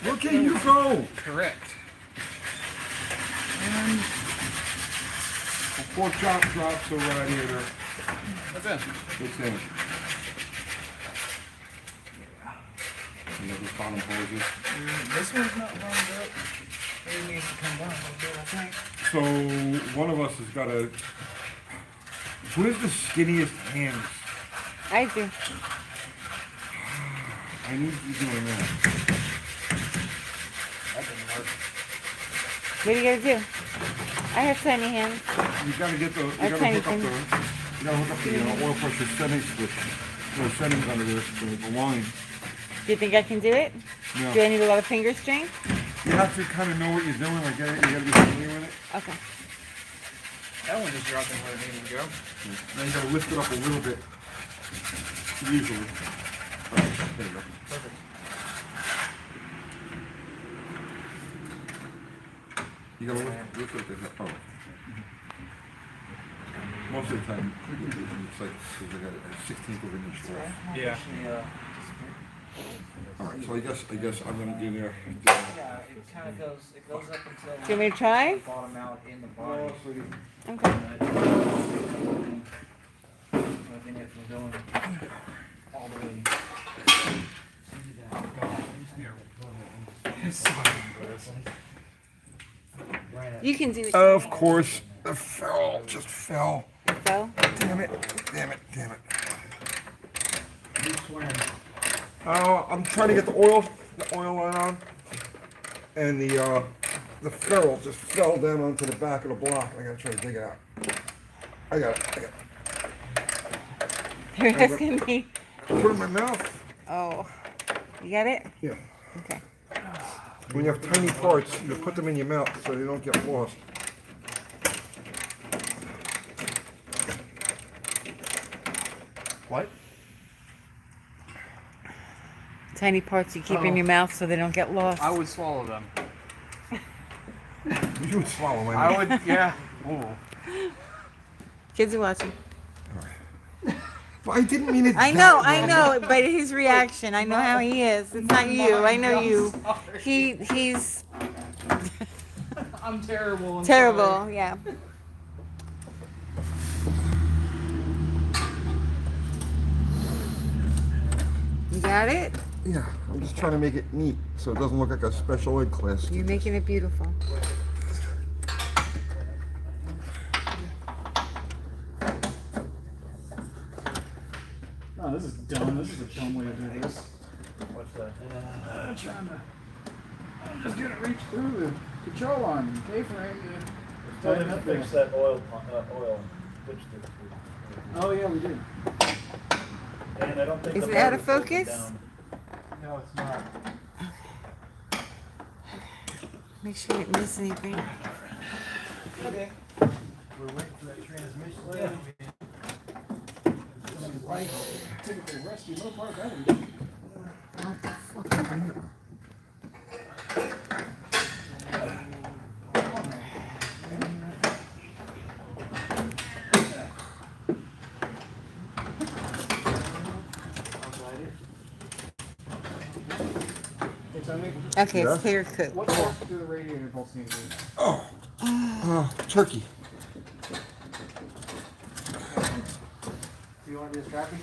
Where can you go? Correct. Before Chop drops the radiator, What's that? it's in. You know, the bottom hoses. This one's not lined up. It needs to come down a little bit, I think. So one of us has got to. Who has the skinniest hands? I do. I need you doing that. That didn't work. What do you gotta do? I have tiny hands. You gotta get the. You That's gotta tiny hook up the. thing. You gotta hook up the oil pressure setting switch. No settings under the line. Do you think I can do it? No. Do I need a lot of finger strength? You have to kind of know what you're doing. Like you gotta be familiar with it. Okay. That one just dropped in where it needed to go. Then you gotta lift it up a little bit. Usually. There you go. Perfect. You gotta lift it. Oh. Most of the time, it's like they got a 16th of an inch left. Yeah. All right, so I guess I'm gonna do there. Yeah, it kind of goes, it goes up until. Do you want me to try? the Bottom out in the body. Okay. Preventing it from going all the way. You can do it. Of course, the fell just fell. So, Damn it! Damn it! Damn it! I'm trying to get the oil line on, and the ferrule just fell down onto the back of the block. I gotta try to dig it out. I got it. you're asking me. Put it in my mouth. Oh, you got it? Yeah. Okay. When you have tiny parts, you put them in your mouth so they don't get lost. What? Tiny parts you keep in your mouth so they don't get lost. I would swallow them. You would swallow my I mouth. would, yeah. Ooh. Kids are watching. I didn't mean it. I that know, but his reaction, I know how he is. It's not you. I know you. He's I'm terrible. I'm terrible. sorry. Yeah. You got it? Yeah, I'm just trying to make it neat so it doesn't look like a special ed class. You're making it beautiful. Oh, this is dumb. This is a dumb way to do this. What's that? I'm just gonna reach through the control arm and pay for it. Tell him to fix that oil switch to. Oh yeah, we did. And I don't think. Is the it out of motor's broken focus? down. No, it's not. Make sure you didn't miss anything. Okay. We're waiting for that transmission. Right. Typically rescue, no part of that we did. Okay, Yeah? it's clear cook. What torque do the radiator bolts need to be? Turkey. Do you want to be a strappy?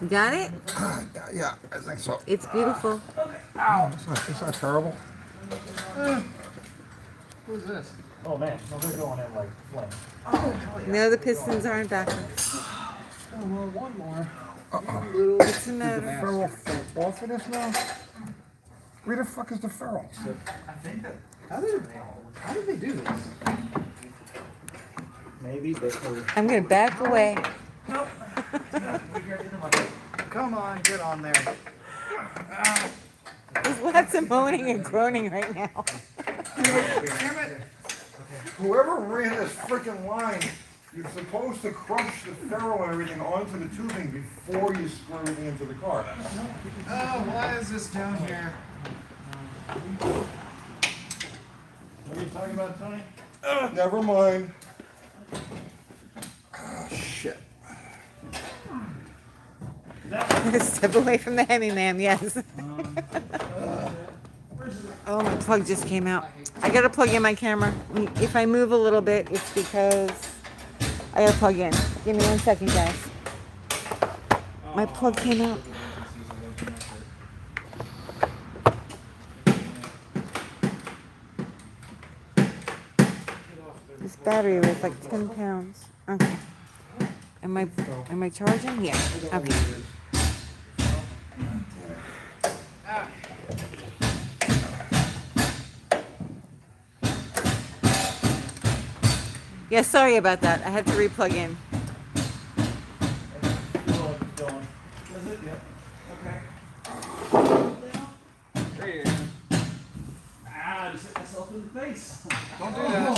You got it? Yeah, I think so. It's beautiful. It's not terrible. Who's this? Oh man, no, they're going in like flame. No, the pistons aren't back. Oh, well, one more. What's the matter? Ferrule fell off of this now? Where the fuck is the ferrule? How did they do this? Maybe, but we're. I'm gonna back away. Come on, get on there. There's lots of moaning and groaning right now. Damn it! Whoever ran this freaking line, you're supposed to crush the ferrule and everything onto the tubing before you screw everything into the car. Oh, why is this down here? What are you talking about, Tony? Never mind. Ah, shit. Step away from the Hemi, ma'am, yes. Oh, my plug just came out. I gotta plug in my camera. If I move a little bit, it's because I gotta plug in. Give me 1 second, guys. My plug came out. This battery weighs like 10 pounds. Okay. Am I charging? Yeah. Okay. Yeah, sorry about that. I had to replug in. Just hit myself in the face. Don't do that.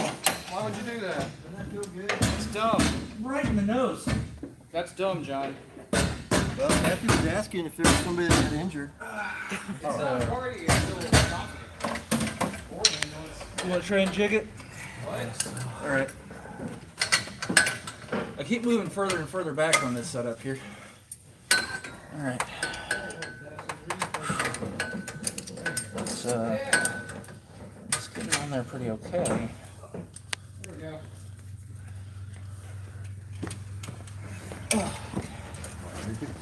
Why would you do that? Doesn't that feel good? It's dumb. Right in the nose. That's dumb, John. Well, Matthew was asking if there was somebody that got injured. It's not a party. It's still You want to try and jig it? What? All right. I keep moving further and further back on this setup here. All right. It's getting on there pretty okay. There we go.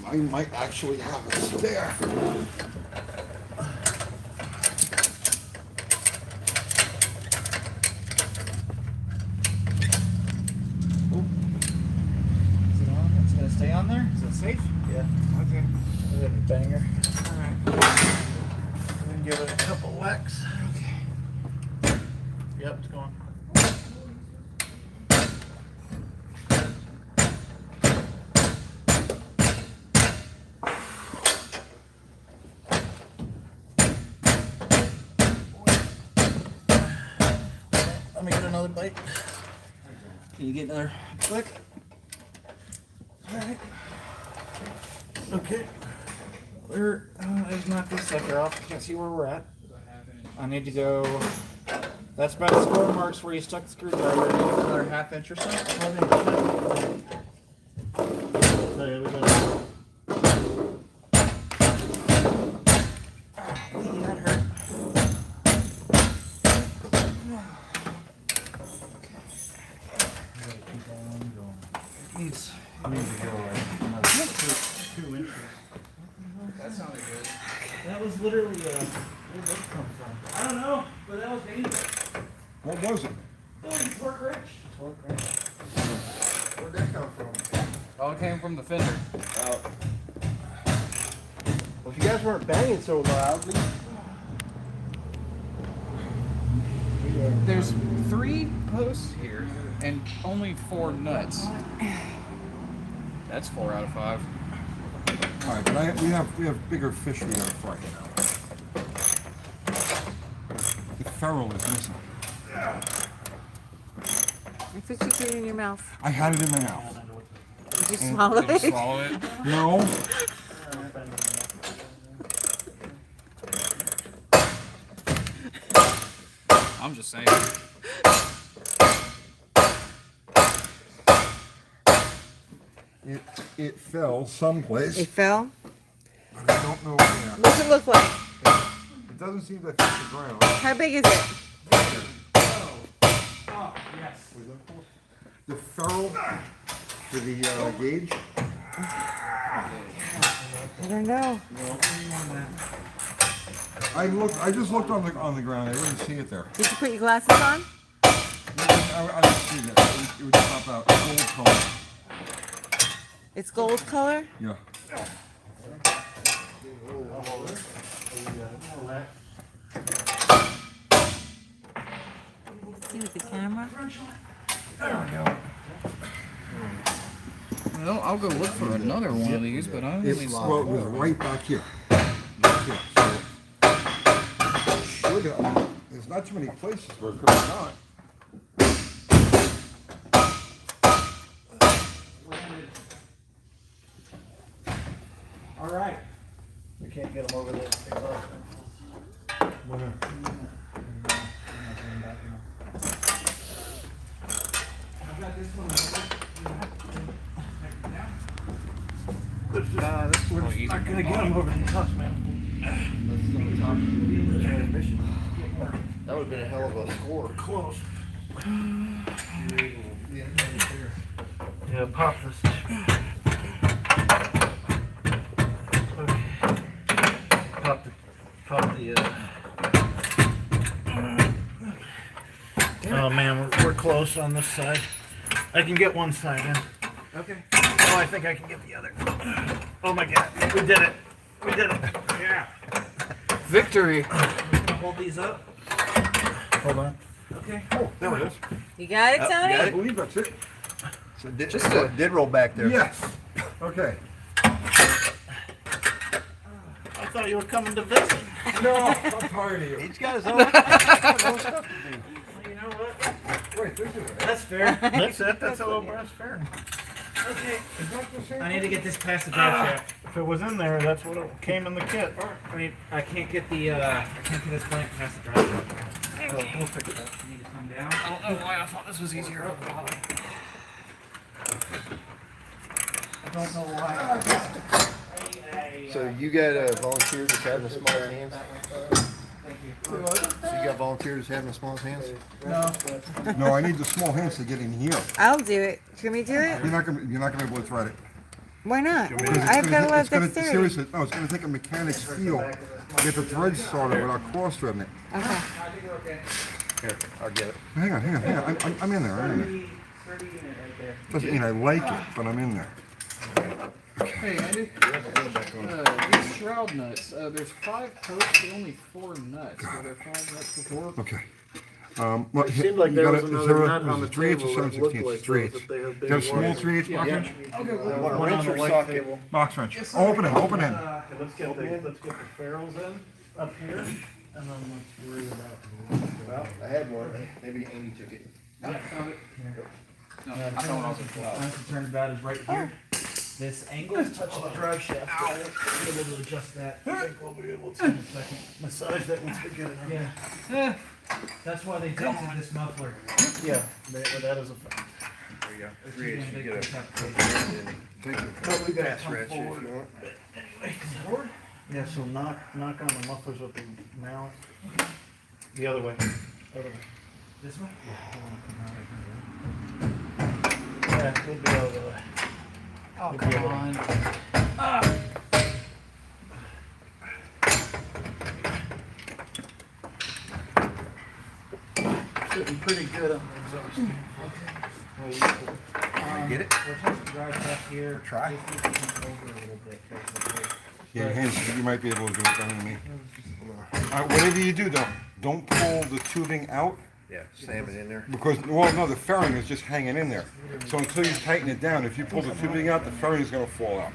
I might actually have a spare. Is it on? It's gonna stay on there? Is it safe? Yeah. Okay. Is it a banger? All right. Then give it a couple whacks. Okay. Yep, it's going. Let me get another bite. Can you get another click? Alright. Okay. I just knocked this sucker off. Can't see where we're at. I need to go. That's about the score marks where you stuck the screwdriver. I need another ½ inch or so. That hurt. Needs to go like another 2 inches. That sounded good. That was literally where'd that come from? I don't know, but that was dangerous. What was it? Oh, you torque wrench. Where'd that come from? All came from the fender. Well, if you guys weren't banging so loudly. There's 3 posts here and only 4 nuts. That's 4 out of 5. All right, but we have bigger fish we gotta fry. The ferrule is missing. I thought you put it in your mouth. I had it in my mouth. Did you swallow Did you it? swallow it? No. I'm just saying. It fell someplace. It fell? But I don't know where. What's it look like? It doesn't seem to hit the ground. How big is it? Oh, yes. The ferrule for the gauge. I don't know. I just looked on the ground. I didn't see it there. Did you put your glasses on? I didn't see that. It would pop out. Gold color. It's gold color? Yeah. See with the camera? Well, I'll go look for another one of these, but I don't It, think well, it was right back here. Back here. So should have. There's not too many places where it could have gone. All right. We can't get them over there. I've got this one. We're not gonna get them over the top, man. That would've been a hell of a score. Close. Yeah, pop this. Okay. Pop the, Oh man, we're close on this side. I can get one side in. Okay. Oh, I think I can get the other. Oh my god, we did it. We did it. Yeah. victory. Hold these up. Hold on. Okay. Oh, there it is. You got it, Tony? I believe that's it. So it did roll back there. Yes. Okay. I thought you were coming to visit. No, I'm tired of you. He's got his own stuff to do. You know what? Wait, this is it. That's fair. That's it. That's all that's fair. Okay. Is that the same? I need to get this past the drive shaft. If it was in there, that's what came in the kit. I mean, I can't get the, I can't get this blank past the drive shaft. We'll fix that. I need to come down. I don't know why I thought this was easier. I don't know why. So you got volunteers that's having the smallest hands? Thank you. So you got volunteers having the smallest hands? No. No, I need the small hands to get in here. I'll do it. Can we do it? You're not gonna be able to thread it. Why not? Because it's I've got a lot of it's gonna- dexterity. Seriously, no, it's gonna take a mechanic's feel to get the threads started without cross-threading it. Okay. I think we're okay. Here, I'll get it. Hang on. I'm in there. I'm in there. 30 unit right there. Doesn't mean I like it, but I'm in there. Hey, Andy. These shroud nuts. There's 5 posts, but only 4 nuts. Were there 5 nuts before? Okay. Well, It seemed like you there got was it. Is another there nut a, on is the it 3/8 or table that looked 7/16? like 3/8. that they have You got a small ones. 3/8 box wrench? Want a One wrench on or the white socket? table. Box wrench. Oh, open it. Okay, let's get the ferrules in up here, and then let's worry about. Well, I had one. Maybe Amy took it. Yeah, found it. No, I thought when I was in class. I'm concerned about is right here. This angle. Touch the drive shaft. Be able to adjust that. I think we'll be able to in a second. Massage that once we get it. Yeah. That's why they dented this muffler. Yeah, that is a fact. There you go. It's too damn big for this application. Thank you. Oh, we got a stretch if you want. Yeah, so knock on the mufflers with the mallet. The other way. Other way. This one? Yeah, we'll be out of the way. Oh, come on. Sitting pretty pretty good on the exhaust. Get it? We're supposed to drive back here. Try. Just need to come over a little bit, basically. Yeah, hands, you might be able to do it better than me. Whatever you do though, don't pull the tubing out, Yeah, slam it in there. because, well, no, the fairing is just hanging in there. So until you tighten it down, if you pull the tubing out, the fairing is gonna fall out.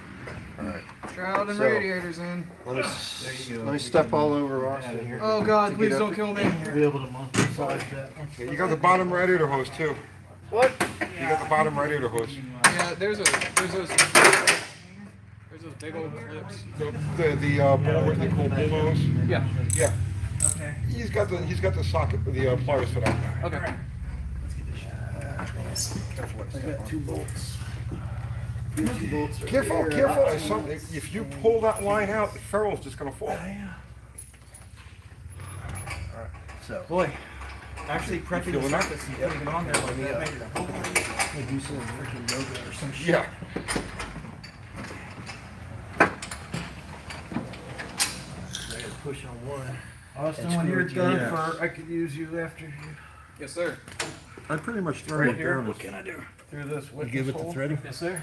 Shroud and So- radiators in. Let me step all over Austin here. Oh God, please up. don't kill me. Be able to massage that one. Yeah, you got the bottom radiator hose too. What? You got the bottom radiator hose. Yeah, there's those big old clips. The what they call bullnose. Yeah. Yeah, Okay. he's got the socket, the pliers for that. Okay. I got 2 bolts. These 2 bolts are Careful, here. careful, if you pull that line out, the ferrule's just gonna fall. So, Boy, actually prepping the feeling that? surface and putting it on there like that made it a whole I do some freaking yoga or some shit. Yeah. I gotta push on one. Austin, And when screw you're it together. done for, I could use you after you. Yes, sir. I pretty much throw Right it here, down. what can I do? Through this You witness give it the hole? threading? Yes, sir.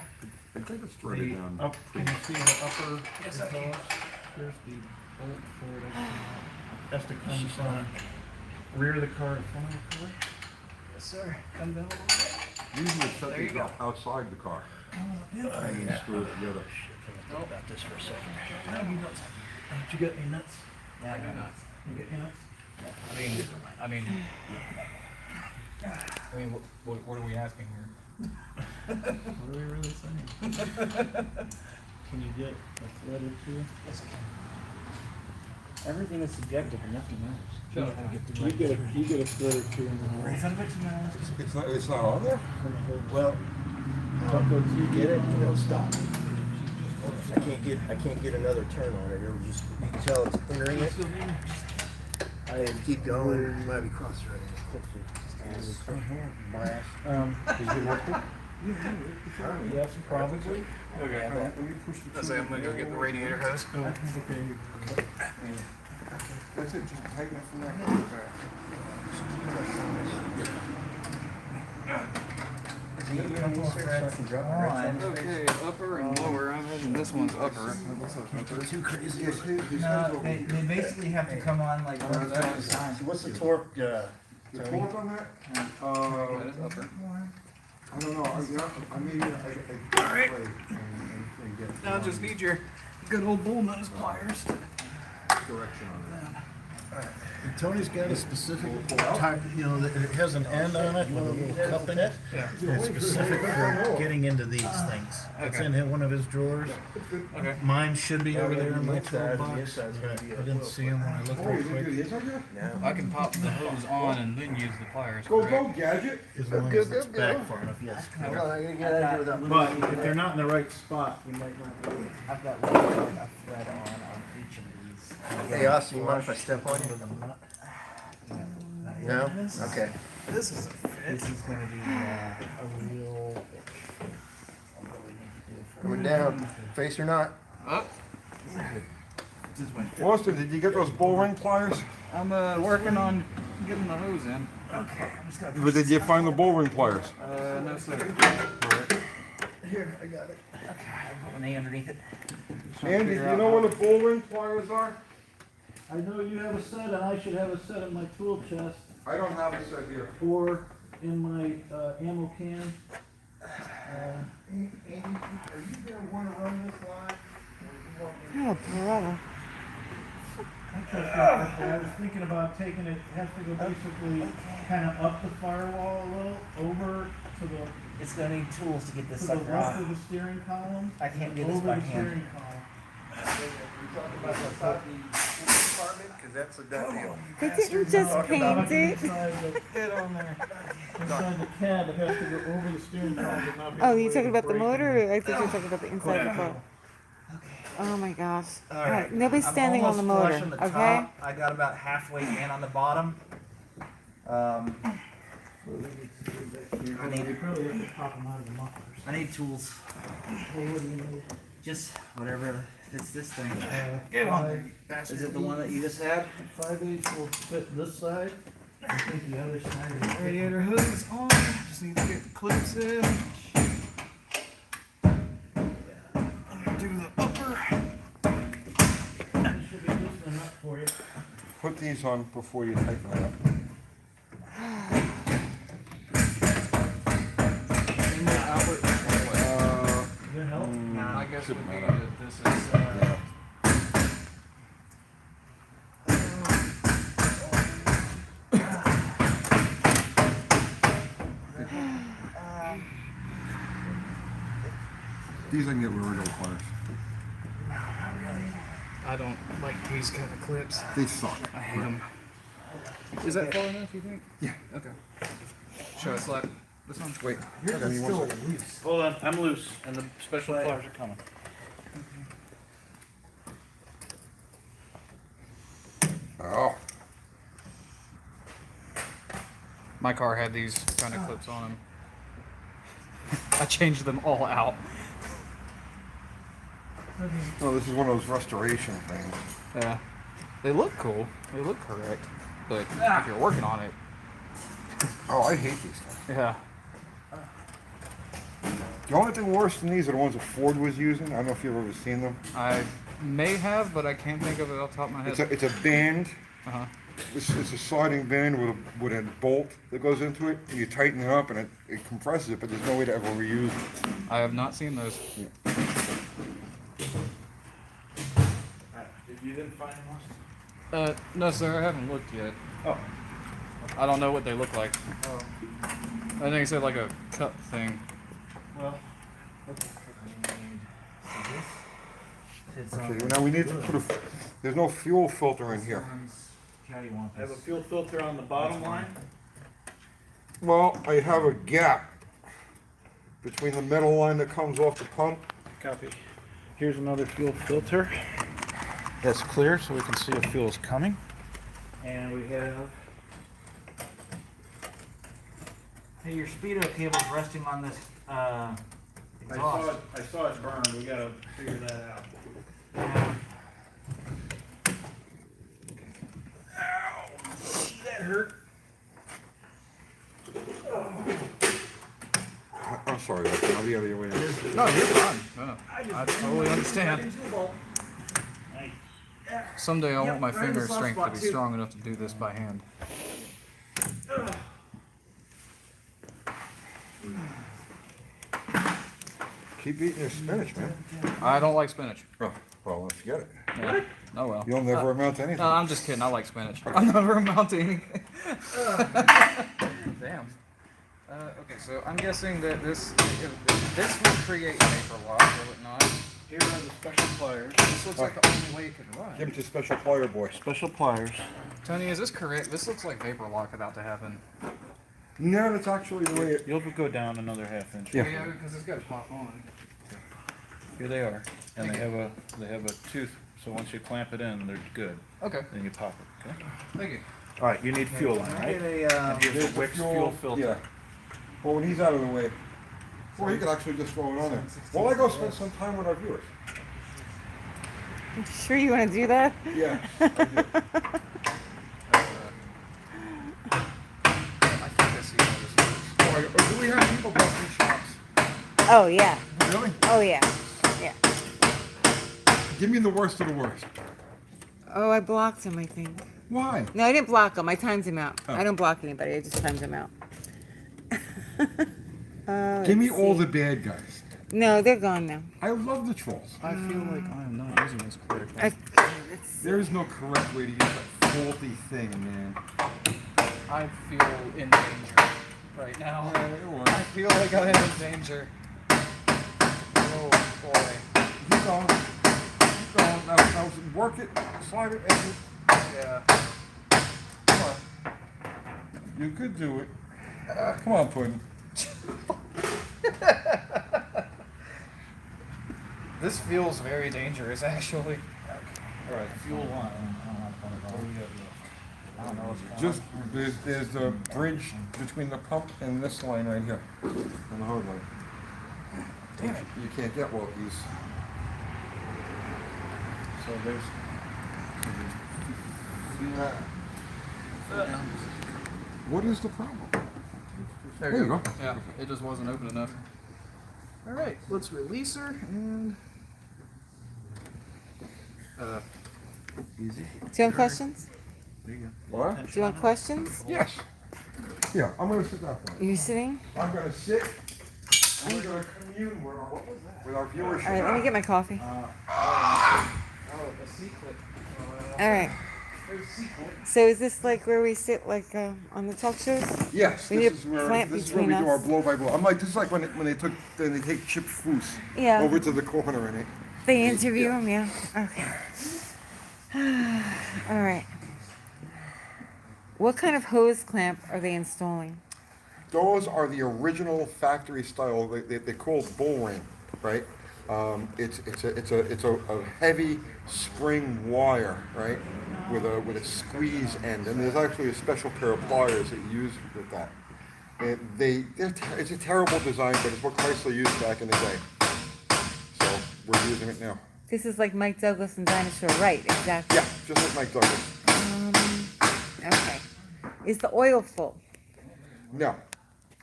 I think it's threaded The down. up, can you see the upper Yes, I exhaust? There's the bolt for it. That's to come from rear of the car to front of the car. Yes, sir. Come down a little bit. Usually it's There you go. outside the car. Yeah. And you screw it together. Think about this for a second. You got any nuts? Yeah, I got nuts. You got any nuts? I mean, what are we asking here? What are we really saying? Can you get a thread or two? Yes, I can. Everything is subjective and nothing matters. Sure. You get a thread or two in the It's not on there? Well, don't go till you get it, and it'll stop. I can't get another turn on it. It'll just, you can tell it's entering it. I keep going, you might be cross-threading it. Is it working? Yes, probably. Okay. Let's say I'm gonna go get the radiator hose. That's it, just tighten it from there. Okay, upper and lower. I imagine this one's upper. Too crazy. No, they basically have to come on like one at a time. What's the torque, The torque on that? That is upper. I don't know, I mean, Alright. Now I just need your good old bull nose pliers. direction on that. Tony's got a specific type, you know, that it has an end on it with a little cup in it. Yeah. It's specific for getting into these things. It's in one of his drawers. Okay. Mine should be over there in my toolbox. I didn't see him when I looked Oh, real you can do quick. this on there? I can pop the hose on and then use the pliers. Go, correct? Gadget! As long as it's back far enough, yes. Hold on, I gotta get out of here without. But if they're not in the right spot, you might not be able to. I've got a thread on each of these. Hey, Austin, you mind if I step on you? No? Okay. This is This is gonna be a real. Coming down, face or not. up. Austin, did you get those bull ring pliers? I'm working on getting the hose in. But did you find the bull ring pliers? No sir. Here, I got it. An A underneath it. Andy, do you know where the bull ring pliers are? I know you have a set, and I should have a set in my tool chest, I don't have a set here. or in my ammo can. Andy, are you gonna wanna run this line? Oh, brother. I was thinking about taking it, has to go basically kind of up the firewall a little, over to the, It's gonna need tools to get this to the sucker left on. of the steering column. I can't do this Over by the hand. steering column. Cause that's a done deal. They didn't just paint it. Inside the cab, it has to go over the steering column. but not be Oh, you away talking about the from motor? Or I think you're talking about the inside of the car. Oh my gosh. Alright, nobody's standing on the motor, okay? I got about halfway in on the bottom. I need, You probably have to pop them out of the mufflers. I need tools. Hey, what do you need? Just whatever fits this thing. Get on. Is it the one that you just had? 5/8 will fit this side, I think the other side of the radiator hood is on. Just need to get the clips in. I'm gonna do the upper. Should be loosening up for you. Put these on before you tighten it up. In the Albert, Good help? I guess would be matter. that this is, Yeah. These I can get with original pliers. I don't like these kind of clips. They suck. I hate them. Is that far enough, you think? Yeah. Okay. Should I slap this one? Wait. Yours give is me one still second. loose. Hold on, I'm loose, and the special pliers are coming. Oh. My car had these kind of clips on them. I changed them all out. Oh, this is one of those restoration things. Yeah. They look cool. They look correct. But if you're working on it, Oh, I hate these things. yeah. The only thing worse than these are the ones that Ford was using. I don't know if you've ever seen them. I may have, but I can't think of it off the top of my head. It's a band. Uh-huh. It's a sliding band with a bolt that goes into it. And you tighten it up and it compresses it, but there's no way to ever reuse it. I have not seen those. If you didn't find one? No, sir, I haven't looked yet. Oh. I don't know what they look like. Oh. I think it said like a cup thing. Well, it's Okay, now we need to put there's no fuel filter in here. How do you want I have a this? fuel filter on the bottom line. Well, I have a gap between the metal line that comes off the pump. Copy. Here's another fuel filter. That's clear, so we can see if fuel is coming. And we have. Hey, your speedo cable's resting on this exhaust. I saw it burn. We gotta figure that out. Yeah. That hurt. I'm sorry, I'll be out of your way. No, you're fine. No, I totally understand. Someday I want my Yep, right in finger the soft strength to spot, be too. strong enough to do this by hand. Keep eating your spinach, man. I don't like spinach. Oh, well, let's get it. Yeah. Oh well. You'll never amount to anything. No, I'm just kidding. I like spinach. I'll never amount to anything. Damn. Okay, so I'm guessing that this will create vapor lock, will it not? Here are the special pliers. This looks like the only way it could run. Give it to special plier boy. Special pliers. Tony, is this correct? This looks like vapor lock about to happen. No, that's actually the way it. You'll go down another half-inch. Yeah. because it's got to pop on. Here they are, and they have a tooth. So once you clamp it in, they're good. Okay, Then you pop it. Okay. thank you. All right. You need fuel line, right? And here's the Wix fuel filter. Yeah. Well, when he's out of the way, well, he could actually just throw it on there. Well, I go spend some time with our viewers. Sure you want to do that? Yeah. I do. I think I see how this works. Oh, do we have people busting shops? Oh, yeah. Really? Oh, yeah. Yeah. Give me the worst of the worst. Oh, I blocked him, I think. Why? No, I didn't block him. I timed him out. Oh. I don't block anybody. I just timed him out. Give me let's all see. the bad guys. No, they're gone now. I love the trolls. I feel like I am not using this correctly. There is no correct way to use that faulty thing, man. I feel in danger right now. I feel like I am in danger. Oh boy. Keep going. Keep going. Now work it, slide it, exit. Yeah. Come on. You could do it. Come on, Puddin'. This feels very dangerous, actually. All right. Fuel line. I don't know what's going Just, there's a bridge between the pump and this line right here. And the hard line. Damn it. You can't get Wilkies. So there's. See that? What is the problem? There There you go. Yeah, it just wasn't open enough. All right, let's release her and. Easy. Do you have questions? There you What? Do you want questions? Yes. Yeah, I'm gonna sit down for Are you. you sitting? I'm gonna sit, and we're gonna commune with our viewership. All right, let me get my coffee. Oh, a C-clip. All right. There's a C-clip. So is this like where we sit, like on the talk shows? Yes, We this need is a where plant we do our between blow by blow. I'm like, this is like when they take Chip Foose Yeah. over to the corner and They interview Yeah. him, yeah. Okay. All right. What kind of hose clamp are they installing? those are the original factory style. They're called bull ring, right? It's a heavy spring wire, right, with a squeeze end, and there's actually a special pair of pliers that you use with that. And it's a terrible design, but it's what Chrysler used back in the day. So we're using it now. This is like Mike Douglas and Dinosaur, right? Exactly. Yeah, just like Mike Douglas. Okay. Is the oil full? No,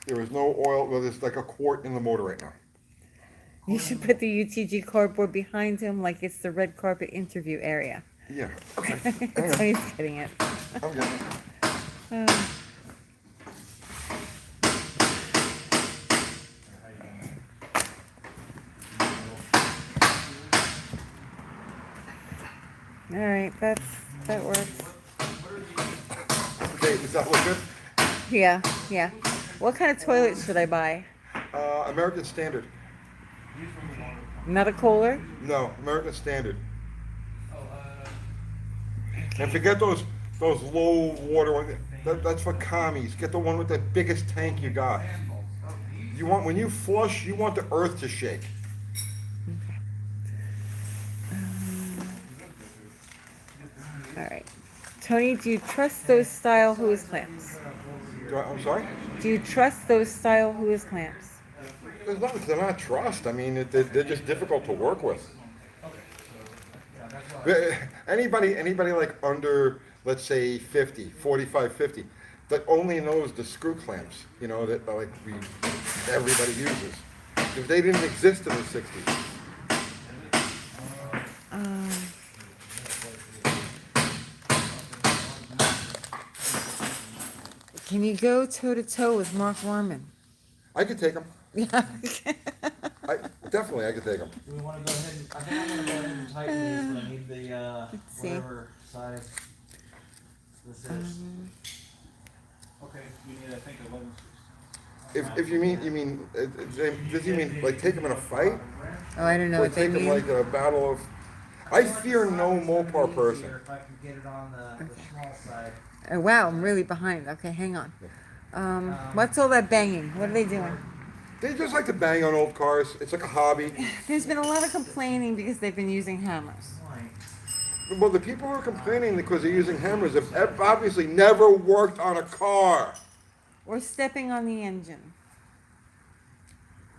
there is no oil. Well, there's like a quart in the motor right now. You should put the UTG cardboard behind him like it's the red carpet interview area. Yeah. Okay. That's how he's getting it. I'm getting it. All right, that works. Okay, does that look good? Yeah, yeah. What kind of toilet should I buy? American Standard. Not a Kohler? No, American Standard. And forget those low water ones. That's for commies. Get the one with the biggest tank you got. You want, when you flush, you want the earth to shake. All right. Tony, do you trust those style hose clamps? I'm sorry? Do you trust those style hose clamps? There's nothing, they're not trust. I mean, they're just difficult to work with. Anybody like under, let's say 50, 45, 50, that only knows the screw clamps, you know, that like everybody uses. If they didn't exist in the 60s. Can you go toe to toe with Mark Warman? I could take them. Yeah. Definitely, I could take them. Do we want to go ahead and, I think I'm going to go ahead and tighten these, but I need the, see. whatever size this is. Okay, you need, I think, 11. If you mean, does he mean like take them in a fight? Oh, I don't know Or what they take them mean. like a battle of, I fear no Mopar person. If I can get it on the small side. Oh, wow, I'm really behind. Okay, hang on. What's all that banging? What are they doing? They just like to bang on old cars. It's like a hobby. There's been a lot of complaining because they've been using hammers. Well, the people who are complaining because they're using hammers have obviously never worked on a car. Or stepping on the engine.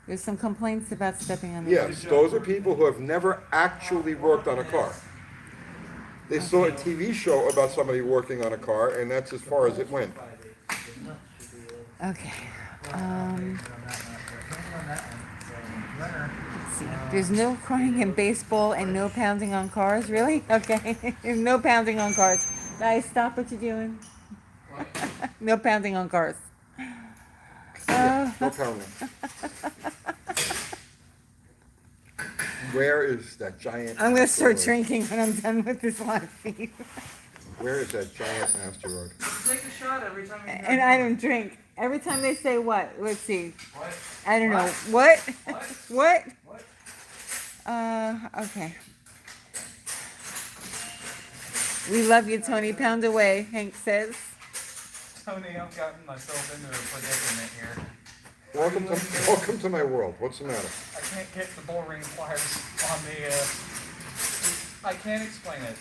There's some complaints about stepping on the engine. Yes, those are people who have never actually worked on a car. They saw a TV show about somebody working on a car, and that's as far as it went. Okay. Let's see. There's no crying in baseball and no pounding on cars, really? Okay. No pounding on cars. Guys, stop what you're doing. No pounding on cars. No pounding. Where is that giant? I'm gonna start asteroid? drinking when I'm done with this live feed. Where is that giant asteroid? Take a shot every time you And I don't drink. Every time they say what? Let's see. What? I don't know. What? What? What? What? Okay. We love you, Tony. Pound away, Hank says. Tony, I've gotten myself into a predicament here. Welcome to my world. What's the matter? I can't get the bull ring pliers on the, I can't explain it.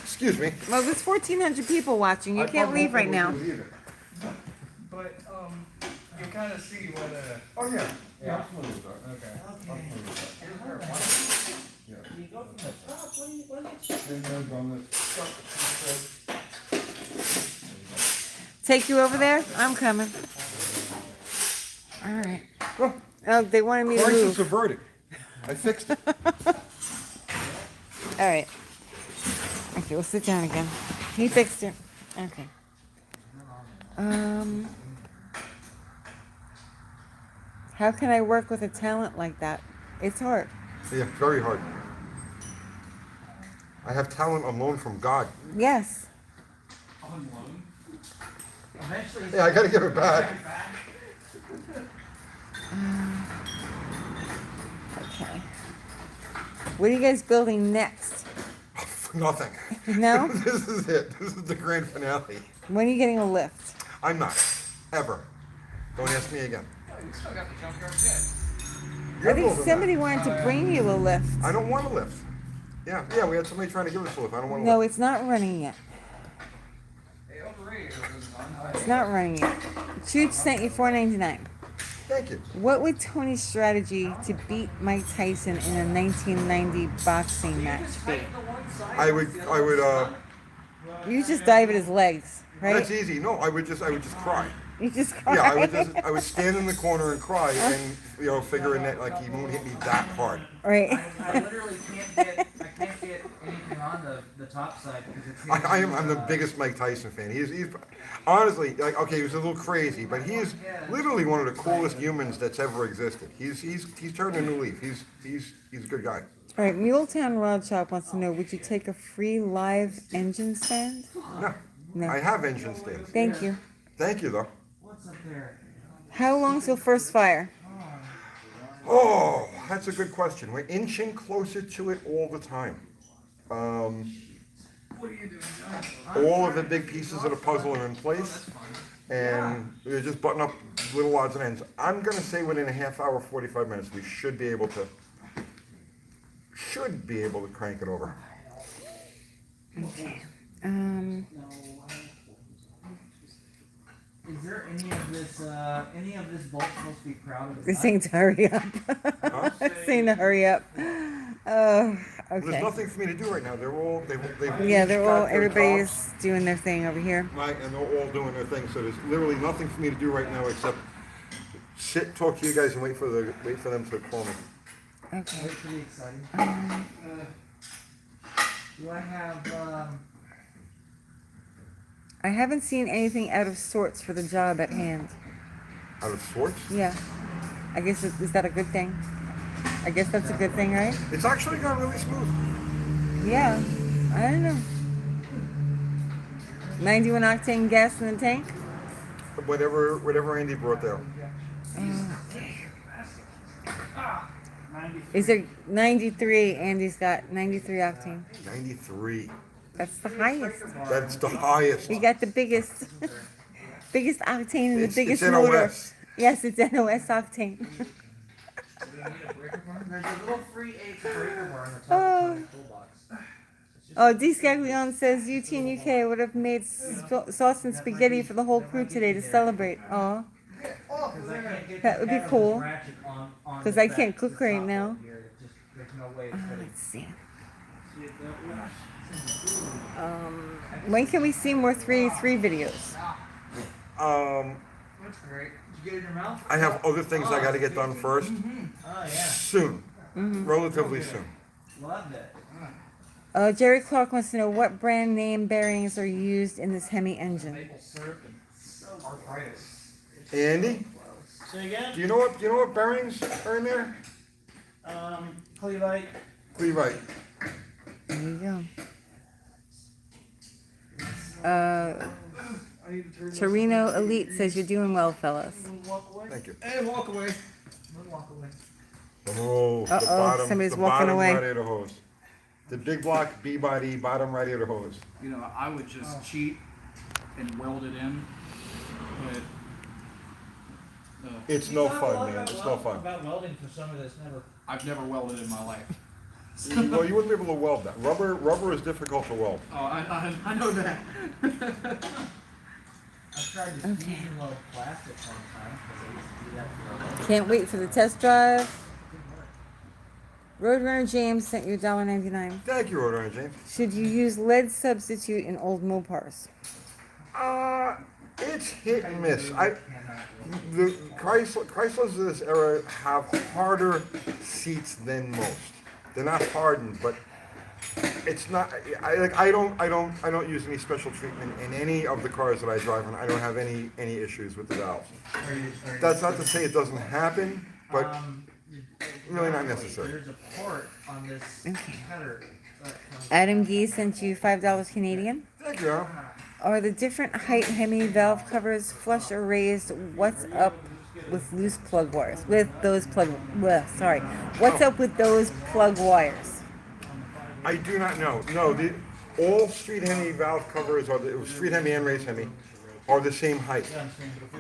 Excuse me. Well, there's 1,400 people watching. You I can't probably leave right now. wouldn't either. But, you kind of see what, Oh, yeah. Yeah. Absolutely. with that. okay. Absolutely with that. Here's where it was. Yeah. You go from the top, what do you Been there, done this. take you over there? I'm coming. All right. Oh, they wanted me to Crisis move. averted. I fixed it. All right. Okay, we'll sit down again. He fixed it. Okay. How can I work with a talent like that? It's hard. Yeah, very hard. I have talent on loan from God. Yes. On loan. Eventually. Yeah, I gotta give it back. Okay. What are you guys building next? Nothing. No? This is it. This is the grand finale. When are you getting a lift? I'm not. Ever. Don't ask me again. You still got the junkyard shed. You're I think building somebody that. wanted to bring you a lift. I don't want a lift. Yeah, we had somebody trying to give us a lift. I don't want a No, lift. it's not running yet. Hey, overrated. It's not running yet. Chooch sent you $4.99. Thank you. What would Tony's strategy to beat Mike Tyson in a 1990 boxing match be? I would, You just dive at his legs, right? that's easy. No, I would just cry. You just cry. Yeah, I would stand in the corner and cry and, figuring that, like, he won't hit me that hard. Right. I literally can't get anything on the top side because it's. I'm the biggest Mike Tyson fan. He's honestly, like, okay, he was a little crazy, but he is literally one of the coolest humans that's ever existed. He's turned a new leaf. He's a good guy. All right, Muletown Rod Shop wants to know, would you take a free live engine stand? No, No. I have engine stands. Thank you. Thank you, though. What's up there? How long's your first fire? Oh, that's a good question. We're inching closer to it all the time. What are you doing, John? All of the big pieces of the puzzle are in place, and we're just button up little odds and ends. I'm gonna say within a half hour, 45 minutes, we should be able to crank it over. Okay. Is there any of this bolt supposed to be proud of? This ain't to hurry up. This ain't to hurry up. Oh, There's okay. nothing for me to do right now. They're all, they've Yeah, each they're got all, their everybody's jobs, doing their thing over here. right, and they're all doing their thing, so there's literally nothing for me to do right now except sit, talk to you guys, and wait for them to call me. Okay. That's pretty exciting. Do I have, I haven't seen anything out of sorts for the job at hand. Out of sorts? Yeah. I guess, is that a good thing? I guess that's a good thing, right? It's actually gone really smooth. Yeah. I don't know. 91 octane gas in the tank? Whatever Andy brought down. Is it 93? Andy's got 93 octane. 93. That's the highest. That's the highest. We got the biggest, biggest octane and the It's biggest NOS. motor. Yes, it's NOS octane. there's a little free H breaker bar on the top Oh. of the toolbox. Oh, D. Scaglione says UT and UK would have made sauce and spaghetti for the whole crew today to celebrate. Oh, Because I can't get That the would be catalyst cool. ratchet on 'Cause the I back can't to cook the right top now. over here. There's no way it's gonna let's see. see it that way. When can we see more 3 videos? That's great. Did you get it in your mouth? I have other things I gotta get done first. Oh, yeah. Soon. Relatively soon. Loved it. Jerry Clark wants to know what brand name bearings are used in this Hemi engine. Maple syrup and arthritis. Andy, Say again? do you know what bearings are in there? Cleveite. Levi. There you go. I need to turn this Torino Elite says you're doing well, fellas. and walk away. Thank you. And walk away. We'll walk away. Oh, the Uh-oh, bottom, somebody's the walking bottom away. radiator hose. The big block B body bottom radiator hose. You know, I would just cheat and weld it in, but. It's no fun, man. It's no fun. About welding for some of this, never. I've never welded in my life. Well, you wouldn't be able to weld that. Rubber is difficult to weld. Oh, I know that. I've tried to fusion weld plastic sometimes because I used to do that for a Can't wait for the test drive. Roadrunner James sent you $1.99. Thank you, Roadrunner James. Should you use lead substitute in old Mopars? It's hit and miss. The Chryslers of this era have harder seats than most. They're not hardened, but it's not. I don't use any special treatment in any of the cars that I drive, and I don't have any issues with the valves. That's not to say it doesn't happen, but really not necessary. There's a port on this header. Adam Gee sent you $5 Canadian. Thank you. Al. Are the different height Hemi valve covers flush or raised? What's up with loose plug wires? With those plug, sorry. What's up with those plug wires? I do not know. No, all street Hemi valve covers street Hemi and race Hemi are the same height.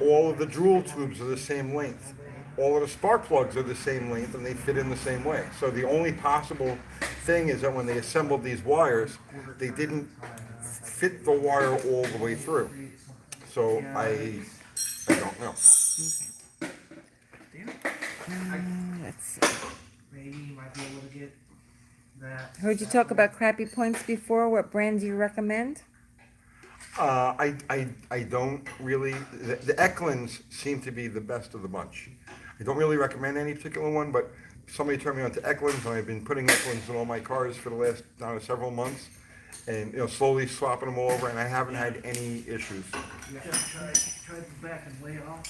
All of the Joule tubes are the same length. All of the spark plugs are the same length, and they fit in the same way. So the only possible thing is that when they assembled these wires, they didn't fit the wire all the way through. So I don't know. Let's see. Maybe you might be able to get that. Heard you talk about crappy points before. What brand do you recommend? I don't really. The Eklunds seem to be the best of the bunch. I don't really recommend any particular one, but somebody turned me on to Eklunds, and I've been putting Eklunds in all my cars for the last several months, and slowly swapping them all over, and I haven't had any issues. Just try the back and lay it off.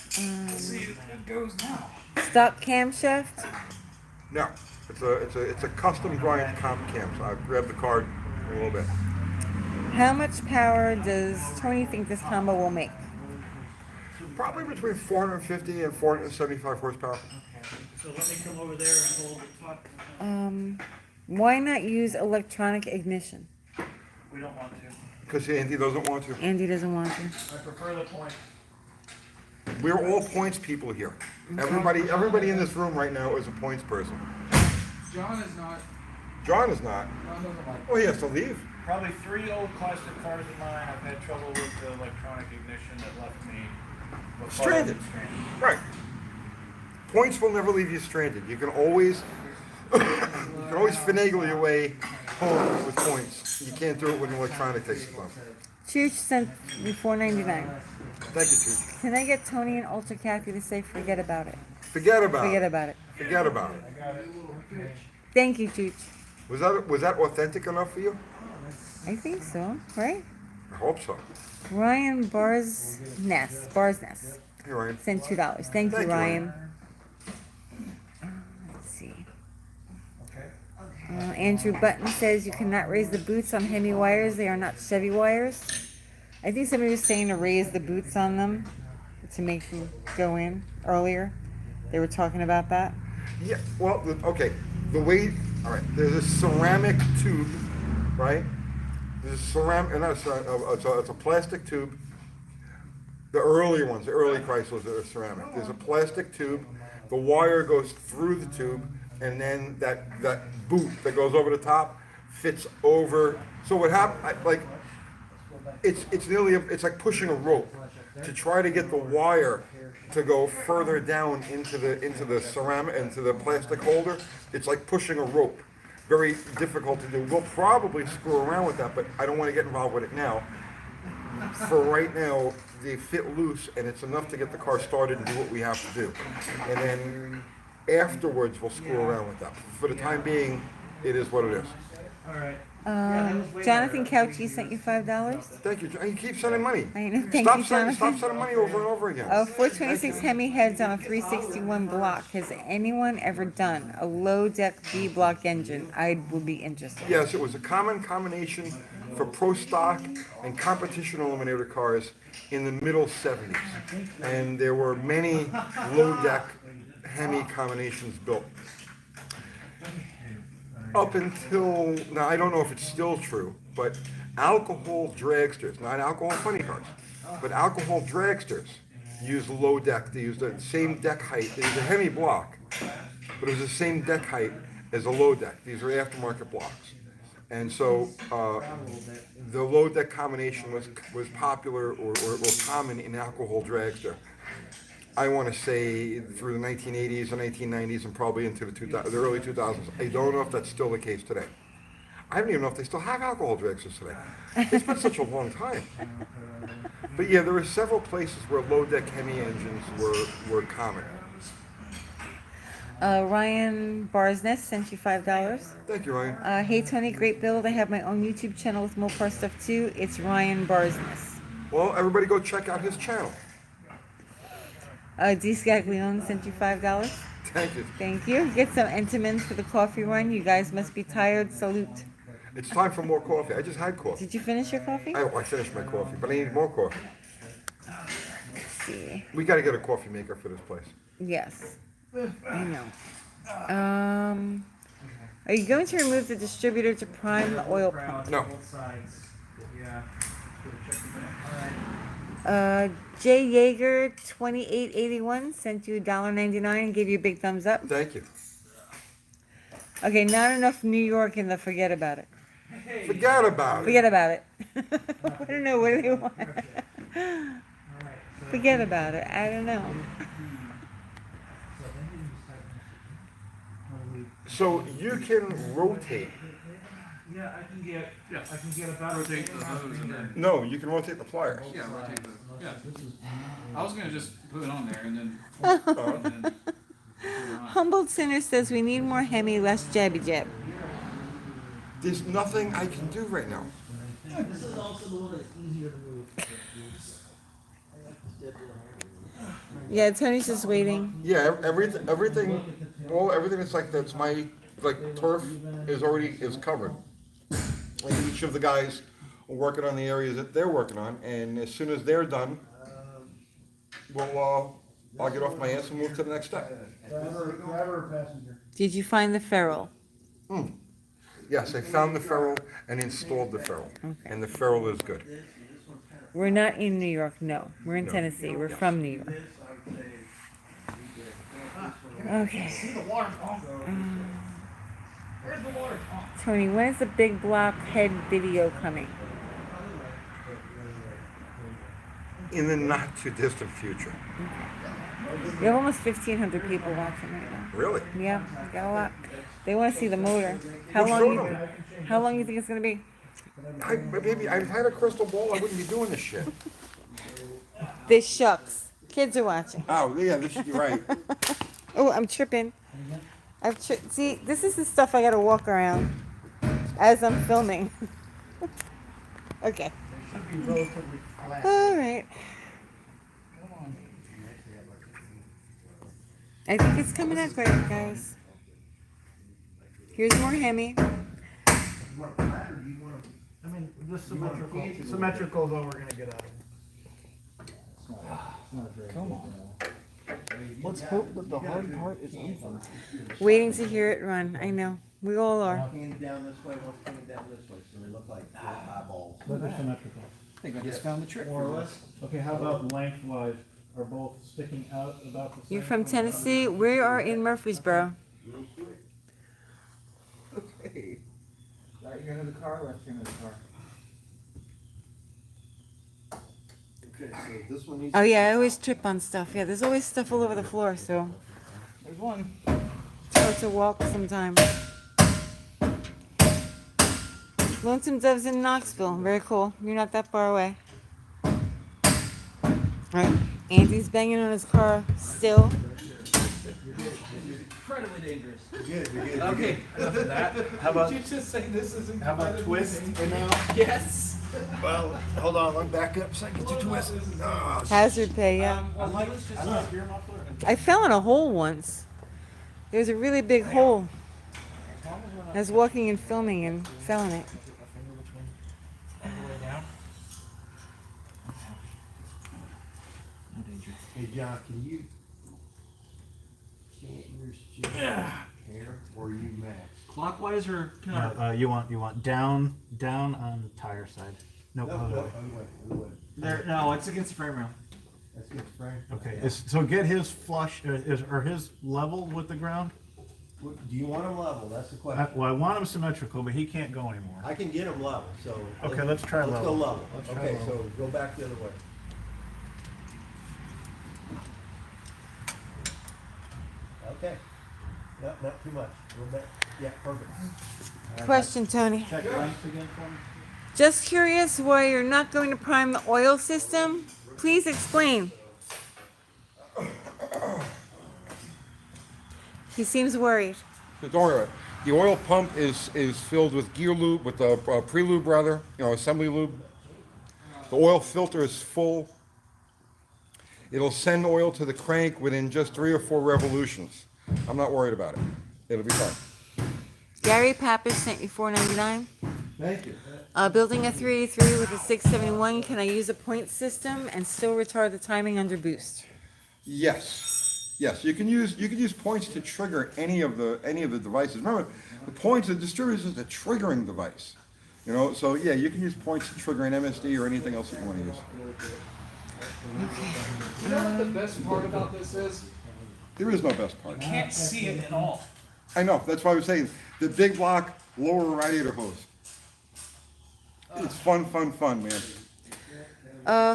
See, it goes now. Stock camshaft. No, it's a custom grind comp cam. So I've grabbed the card a little bit. How much power does Tony think this combo will make? Probably between 450 and 475 horsepower. So let me come over there and hold the top. Why not use electronic ignition? We don't want to. Because Andy doesn't want to. Andy doesn't want to. I prefer the point. We're all points people here. Everybody in this room right now is a points person. John is not, John is not. John doesn't like. Oh, he has to leave. Probably 3 old classic cars of mine. I've had trouble with the electronic ignition that left me Stranded. Right. Points will never leave you stranded. You can always finagle your way home with points. You can't do it when electronic takes the time. Chooch sent me $4.99. Thank you, Chief. Can I get Tony and Ultra Kathy to say forget about it? Forget about Forget it. about it. Forget about it. Thank you, Chooch. Was that authentic enough for you? I think so, right? I hope so. Ryan Barsness Hey, Ryan. sent $2. Thank you, Thank you, Ryan. Let's see. Andrew Button says you cannot raise the boots on Hemi wires. They are not Chevy wires. I think somebody was saying to raise the boots on them to make them go in earlier. They were talking about that. Yeah, well, okay. All right, there's a ceramic tube, right? There's a ceramic, it's a plastic tube. The earlier ones, the early Chryslers are ceramic. There's a plastic tube. The wire goes through the tube, and then that boot that goes over the top fits over. So what happened, it's like pushing a rope to try to get the wire to go further down into the ceramic, into the plastic holder. It's like pushing a rope. Very difficult to do. We'll probably screw around with that, but I don't want to get involved with it now. For right now, they fit loose, and it's enough to get the car started and do what we have to do. And then afterwards, we'll screw around with that. For the time being, it is what it is. All right. Jonathan Couchy sent you $5. Thank you. You keep sending money. I know. Thank Stop you, sending Jonathan. money over and over again. 426 Hemi heads on a 361 block. Has anyone ever done a low deck B block engine? I would be interested. Yes, it was a common combination for pro stock and competition eliminator cars in the middle 70s. And there were many low deck Hemi combinations built. Up until, now I don't know if it's still true, but alcohol dragsters, not alcohol funny cars, but alcohol dragsters use low deck. They use the same deck height. They use a Hemi block, but it was the same deck height as a low deck. These are aftermarket blocks. And so the low deck combination was popular or common in alcohol dragster. I want to say through the 1980s and 1990s and probably into the early 2000s. I don't know if that's still the case today. I don't even know if they still have alcohol dragsters today. It's been such a long time. But yeah, there were several places where low deck Hemi engines were common. Ryan Barsness sent you $5. Thank you, Ryan. Hey Tony, great build. I have my own YouTube channel with Mopar stuff too. It's Ryan Barsness. Well, everybody go check out his channel. D. Scaglione sent you $5. Thank you. Thank you. Get some Entenmann's for the coffee run. You guys must be tired. Salute. It's time for more coffee. I just had coffee. Did you finish your coffee? I finished my coffee, but I need more coffee. Let's see. We got to get a coffee maker for this place. Yes. I know. Are you going to remove the distributor to prime the oil pump? No. Both sides. Yeah. Jay Yeager 2881 sent you $1.99 and gave you a big thumbs up. Thank you. Okay, not enough New York in the forget about it. Forget about it. Forget about it. I don't know, what do they want? Forget about it. I don't know. So you can rotate. Yeah, I can get about rotate the hose and then, No, you can rotate the pliers. yeah, rotate the, yeah. I was gonna just put it on there and then, Humboldt Sinner says we need more Hemi, less jabby jab. There's nothing I can do right now. This is also the one that's easier to move. Yeah, Tony's just waiting. Yeah, everything that's that's my turf is covered. Like each of the guys are working on the areas that they're working on, and as soon as they're done, I'll get off my ass and move to the next step. Driver or passenger? Did you find the ferrule? Yes, I found the ferrule and installed the ferrule, and the ferrule is good. We're not in New York, no. We're in No. Tennessee. We're from New York. Okay. Tony, when is the big blockhead video coming? In the not too distant future. You have almost 1,500 people watching right now. Really? Yeah, got a lot. They want to see the motor. How Well, long? show You, them. how long you think it's gonna be? Maybe I've had a crystal ball. I wouldn't be doing this shit. This shucks. Kids are watching. Oh yeah, you're right. Oh, I'm tripping. See, this is the stuff I gotta walk around as I'm filming. Okay. Should be relatively flat. All right. I think it's coming out great, guys. Here's more Hemi. I mean, just symmetrical. Symmetrical is all we're gonna get out of it. Come on. Let's hope that the hard part is over. Waiting to hear it run. I know. We all are. Coming down this way, one's coming down this way, so they look like eyeballs. But they're symmetrical. I think I just found the trick. More or less. Okay, how about lengthwise? Are both sticking out about the same? You're from Tennessee. We are in Murfreesboro. okay. Right here in the car, left here in the car. Okay, so this one needs. Oh yeah, I always trip on stuff. Yeah, there's always stuff all over the floor, so There's one. it's hard to walk sometimes. Lonesome Doves in Knoxville. Very cool. You're not that far away. Alright. Andy's banging on his car still. Incredibly dangerous. You're good, you're good. Okay, enough of that. How about, Did you just say this is how about twist? Yes. Well, hold on, let me back up so I can get you twisted. Oh, Hazard pay, yeah. Well, let's just. I fell in a hole once. There was a really big hole. I was walking and filming and fell in it. Hey, John, can you yours just here or you max? Clockwise or counter? You want down on the tire side. Nope, other way. Other way. There, no, it's against the frame rail. That's good, Frank. Okay, so get his flush, or his level with the ground? Do you want him level? That's the question. Well, I want him symmetrical, but he can't go anymore. I can get him level, so. Okay, let's try Let's level. go level. Let's try Okay, level. so go back the other way. Okay. No, not too much. A little bit. Yeah, perfect. Question, Tony. Check length again for me. Just curious why you're not going to prime the oil system? Please explain. He seems worried. So don't worry about it. The oil pump is filled with gear lube, with pre-lube rather, assembly lube. The oil filter is full. It'll send oil to the crank within just 3 or 4 revolutions. I'm not worried about it. It'll be fine. Gary Pappas sent you $4.99. Thank you. Building a 383 with a 671. Can I use a point system and still retard the timing under boost? Yes, yes. You can use points to trigger any of the devices. Remember, the points, the distributor is a triggering device. So yeah, you can use points to trigger an MSD or anything else that you want to use. You know what the best part about this is? There is no best part. Can't see it at all. I know. That's why I was saying the big block lower radiator hose. It's fun, man.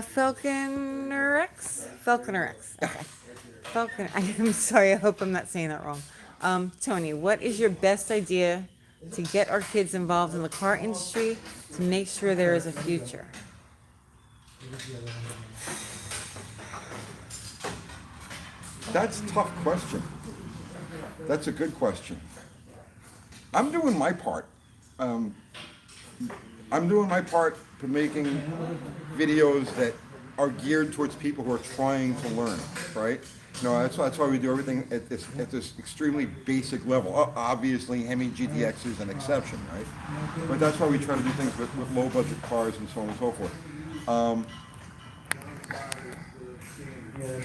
Falconer X? Okay. Falcon. I'm sorry. I hope I'm not saying that wrong. Tony, what is your best idea to get our kids involved in the car industry to make sure there is a future? That's a tough question. That's a good question. I'm doing my part. I'm doing my part to making videos that are geared towards people who are trying to learn, right? That's why we do everything at this extremely basic level. Obviously, Hemi GTX is an exception, right? But that's why we try to do things with low budget cars and so on and so forth.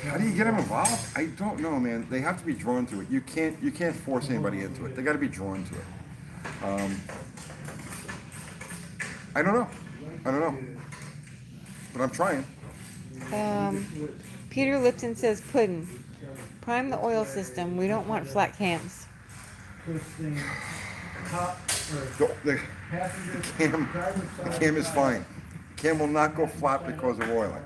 How do you get them involved? I don't know, man. They have to be drawn to it. You can't force anybody into it. They got to be drawn to it. I don't know. But I'm trying. Peter Lipton says, Puddin', prime the oil system. We don't want flat cams. The cam is fine. The cam will not go flat because of oiling.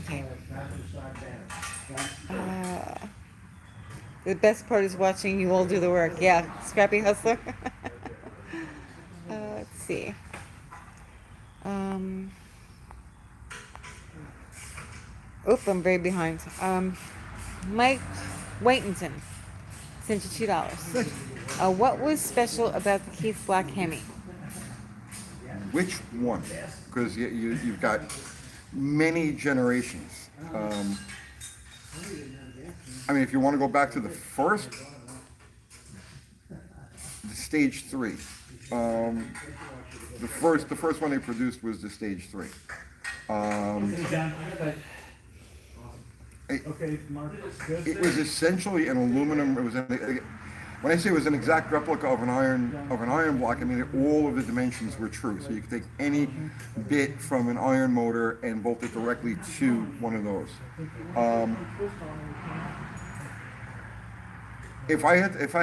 Okay. The best part is watching you all do the work. Yeah, Scrappy Hustler. Let's see. I'm very behind. Mike Whitington sent you $2. What was special about the Keith Black Hemi? Which one? Because you've got many generations. If you want to go back to the first, the stage 3. The first one they produced was the stage 3. It was essentially an aluminum. When I say it was an exact replica of an iron block, I mean all of the dimensions were true. So you could take any bit from an iron motor and bolt it directly to one of those. If I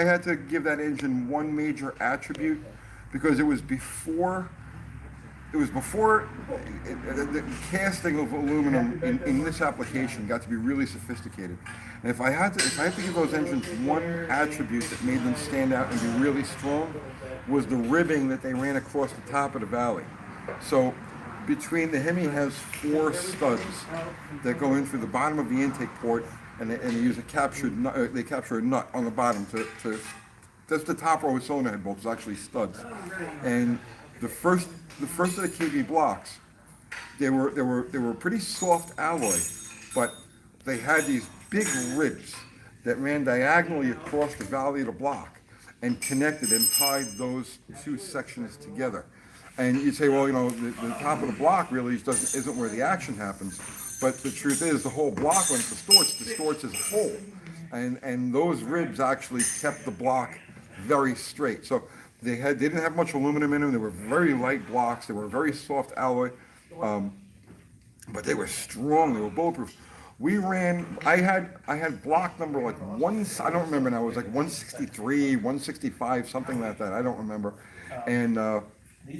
had to give that engine one major attribute, because it was before the casting of aluminum in this application got to be really sophisticated. And if I had to give those engines one attribute that made them stand out and be really strong, was the ribbing that they ran across the top of the valley. So between the Hemi has 4 studs that go in through the bottom of the intake port, and they use a captured nut. They capture a nut on the bottom to that's the top row of cylinder head bolts. It's actually studs. And the first of the KB blocks, they were pretty soft alloy, but they had these big ribs that ran diagonally across the valley of the block and connected and tied those 2 sections together. And you'd say, well, the top of the block really isn't where the action happens. But the truth is, the whole block, when it distorts as a whole. And those ribs actually kept the block very straight. So they didn't have much aluminum in them. They were very light blocks. They were very soft alloy. But they were strong. They were bulletproof. I had block number like I don't remember now. It was like 163, 165, something like that. I don't remember. And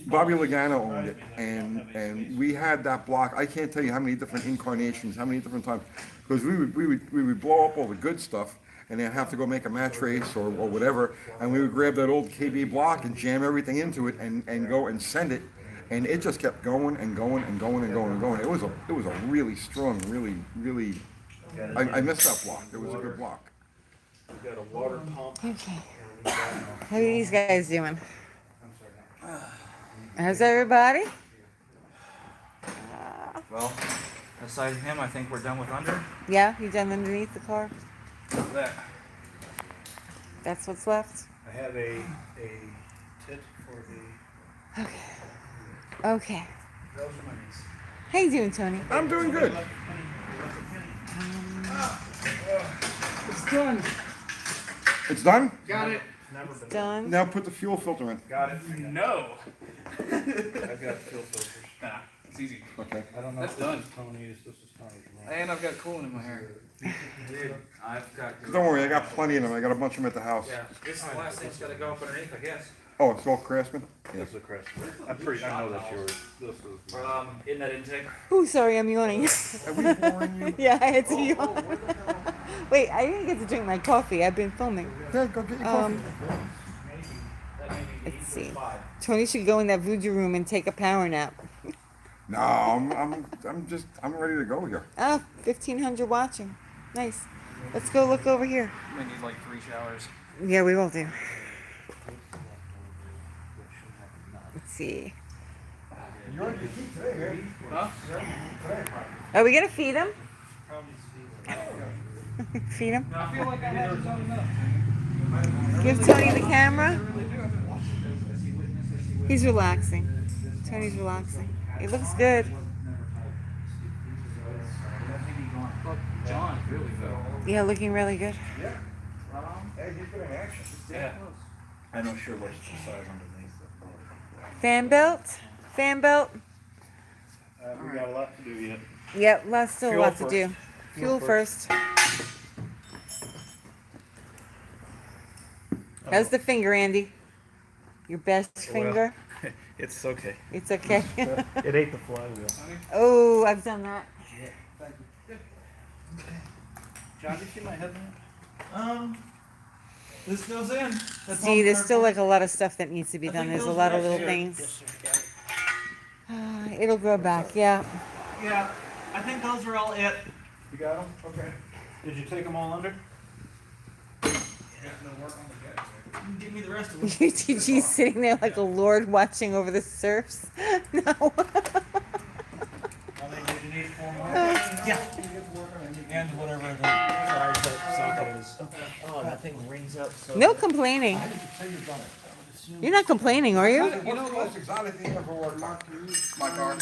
Bobby Lagano owned it, and we had that block. I can't tell you how many different incarnations, how many different times, because we would blow up all the good stuff, and then have to go make a match race or whatever, and we would grab that old KB block and jam everything into it and go and send it, and it just kept going and going and going and going and going. It was a really strong, really. I missed that block. It was a good block. We've got a water pump. Okay. How are these guys doing? How's everybody? Well, aside from him, I think we're done with under. Yeah, you done underneath the car? That. That's what's left? I have a tit for the. Okay. Those are my knees. How you doing, Tony? I'm doing good. It's done. It's done? Got it. Never been. Done? Now put the fuel filter in. Got it. No. I've got fuel filters. Nah, it's easy. Okay. I don't know That's if this done. is Tony's, this is Tony's. And I've got coolant in my hair. Dude, I've got. Don't worry, I got plenty of them. I got a bunch of them at the house. Yeah, this last thing's gotta go up underneath, I guess. Oh, it's all Craftsman? Yeah. This is a crest. I know that's yours. This is. In that intake. Ooh, sorry, I'm yawning. Are we boring you? Yeah, I had to yawn. Wait, I didn't get to drink my coffee. I've been filming. Yeah, go get your coffee. Let's see. Tony should go in that voodoo room and take a power nap. No, I'm ready to go here. Ah, 1,500 watching. Nice. Let's go look over here. We need like 3 showers. Yeah, we will do. Let's see. You're on your feet today, man. Huh? Are we gonna feed him? Feed him? I feel like I haven't done enough. Give Tony the camera. He's relaxing. Tony's relaxing. It looks good. John, really though. Yeah, looking really good. Hey, he's been in action. Yeah. I know sure what's the size underneath. Fan belt? Fan belt? We got a lot to do yet. Yep, still a Fuel lot to first. do. Fuel first. How's the finger, Andy? Your best finger? It's okay. It's okay. It ate the flywheel. Oh, I've done that. John, did you see my headlamp? This goes in. See, there's still like a lot of stuff that needs to be done. There's a lot of little things. It'll grow back, yeah. Yeah, I think those are all it. You got them? Okay. Did you take them all under? Give me the rest of them. UTG's sitting there like a lord watching over the surfs. No. How many did you need? 4 more? Yeah. And whatever the charge socket is. Oh, that thing rings up so. No complaining. You're not complaining, are you? What's the most exotic thing you ever worked on? My car.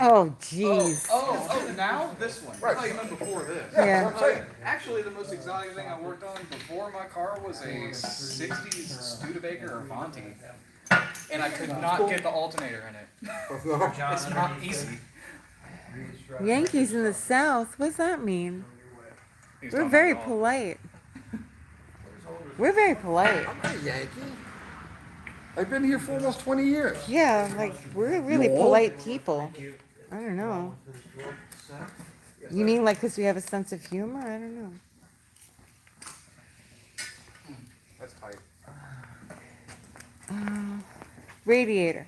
Oh, jeez. Oh, now this one. Right. I thought you meant before this. Yeah, Yeah. that's what I'm saying. Actually, the most exotic thing I worked on before my car was a 60s Studebaker or Avanti. And I could not get the alternator in it. No. It's not easy. Yankees in the South? What does that mean? He's We're talking very about- polite. We're very polite. I'm not a Yankee. I've been here for almost 20 years. Yeah, like, we're really No. polite people. I don't know. You mean like because we have a sense of humor? I don't know. That's tight. Radiator.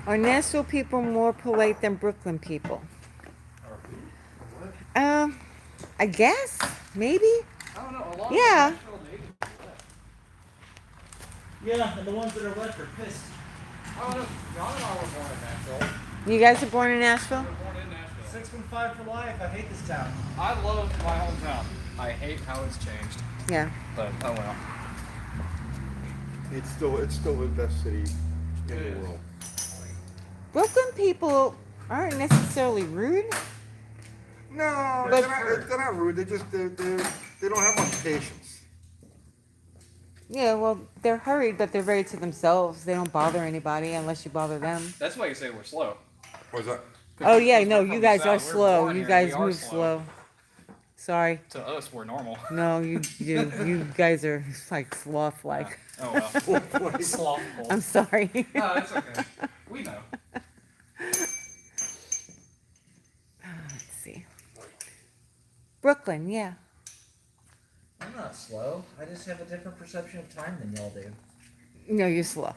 Are Nashville people more polite than Brooklyn people? I guess, maybe. I don't know. A lot Yeah. of Nashville natives do that. Yeah, and the ones that are left are pissed. I don't know. John and I were born in Nashville. You guys were born in Nashville? We were born in Nashville. 615 for life. I hate this town. I love my hometown. I hate how it's changed. Yeah. But oh well. It's still the best city in the world. Brooklyn people aren't necessarily rude. No, But- they're not rude. They don't have much patience. Yeah, well, they're hurried, but they're very to themselves. They don't bother anybody unless you bother them. That's why you say we're slow. What's that? Oh yeah, Because no, we're you from the guys are South, we're slow. born You here, we guys are move slow. Sorry. To us, we're normal. No, you guys are like sloth like. Oh well. Slothful. I'm sorry. No, that's okay. We know. Let's see. Brooklyn, yeah. I'm not slow. I just have a different perception of time than y'all do. No, you're slow.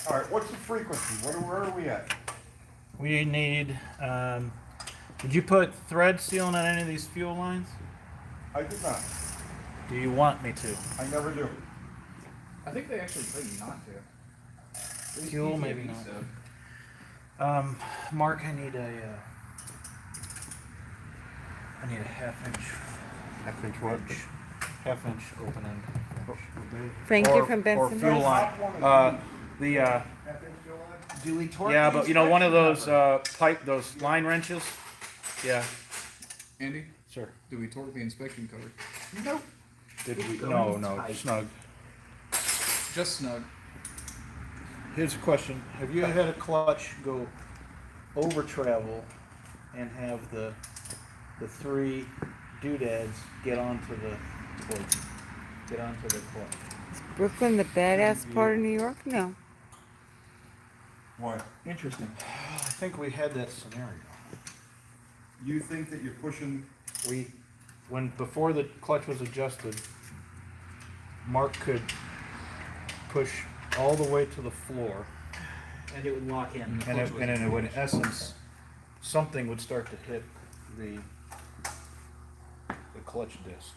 All right, what's the frequency? Where are we at? We need, did you put thread sealing on any of these fuel lines? I did not. Do you want me to? I never do. I think they actually told you not to. Fuel, maybe not. Mark, I need a half-inch what? half-inch opening. Frank, you're from Or Benson. fuel line. Do we torque Yeah, these but you know, or one of never? those those line wrenches? Yeah, Andy, sir. do we torque the inspection card? Nope. Did we? Go No, in no, tight. snug. Just snug. Here's a question. Have you had a clutch go over travel and have the three doodads get onto the clutch? Brooklyn, the badass part of New York? No. Why? Interesting. I think we had that scenario. You think that you're pushing? Before the clutch was adjusted, Mark could push all the way to the floor, And it would lock in. and then it would, in essence, something would start to hit the clutch disc.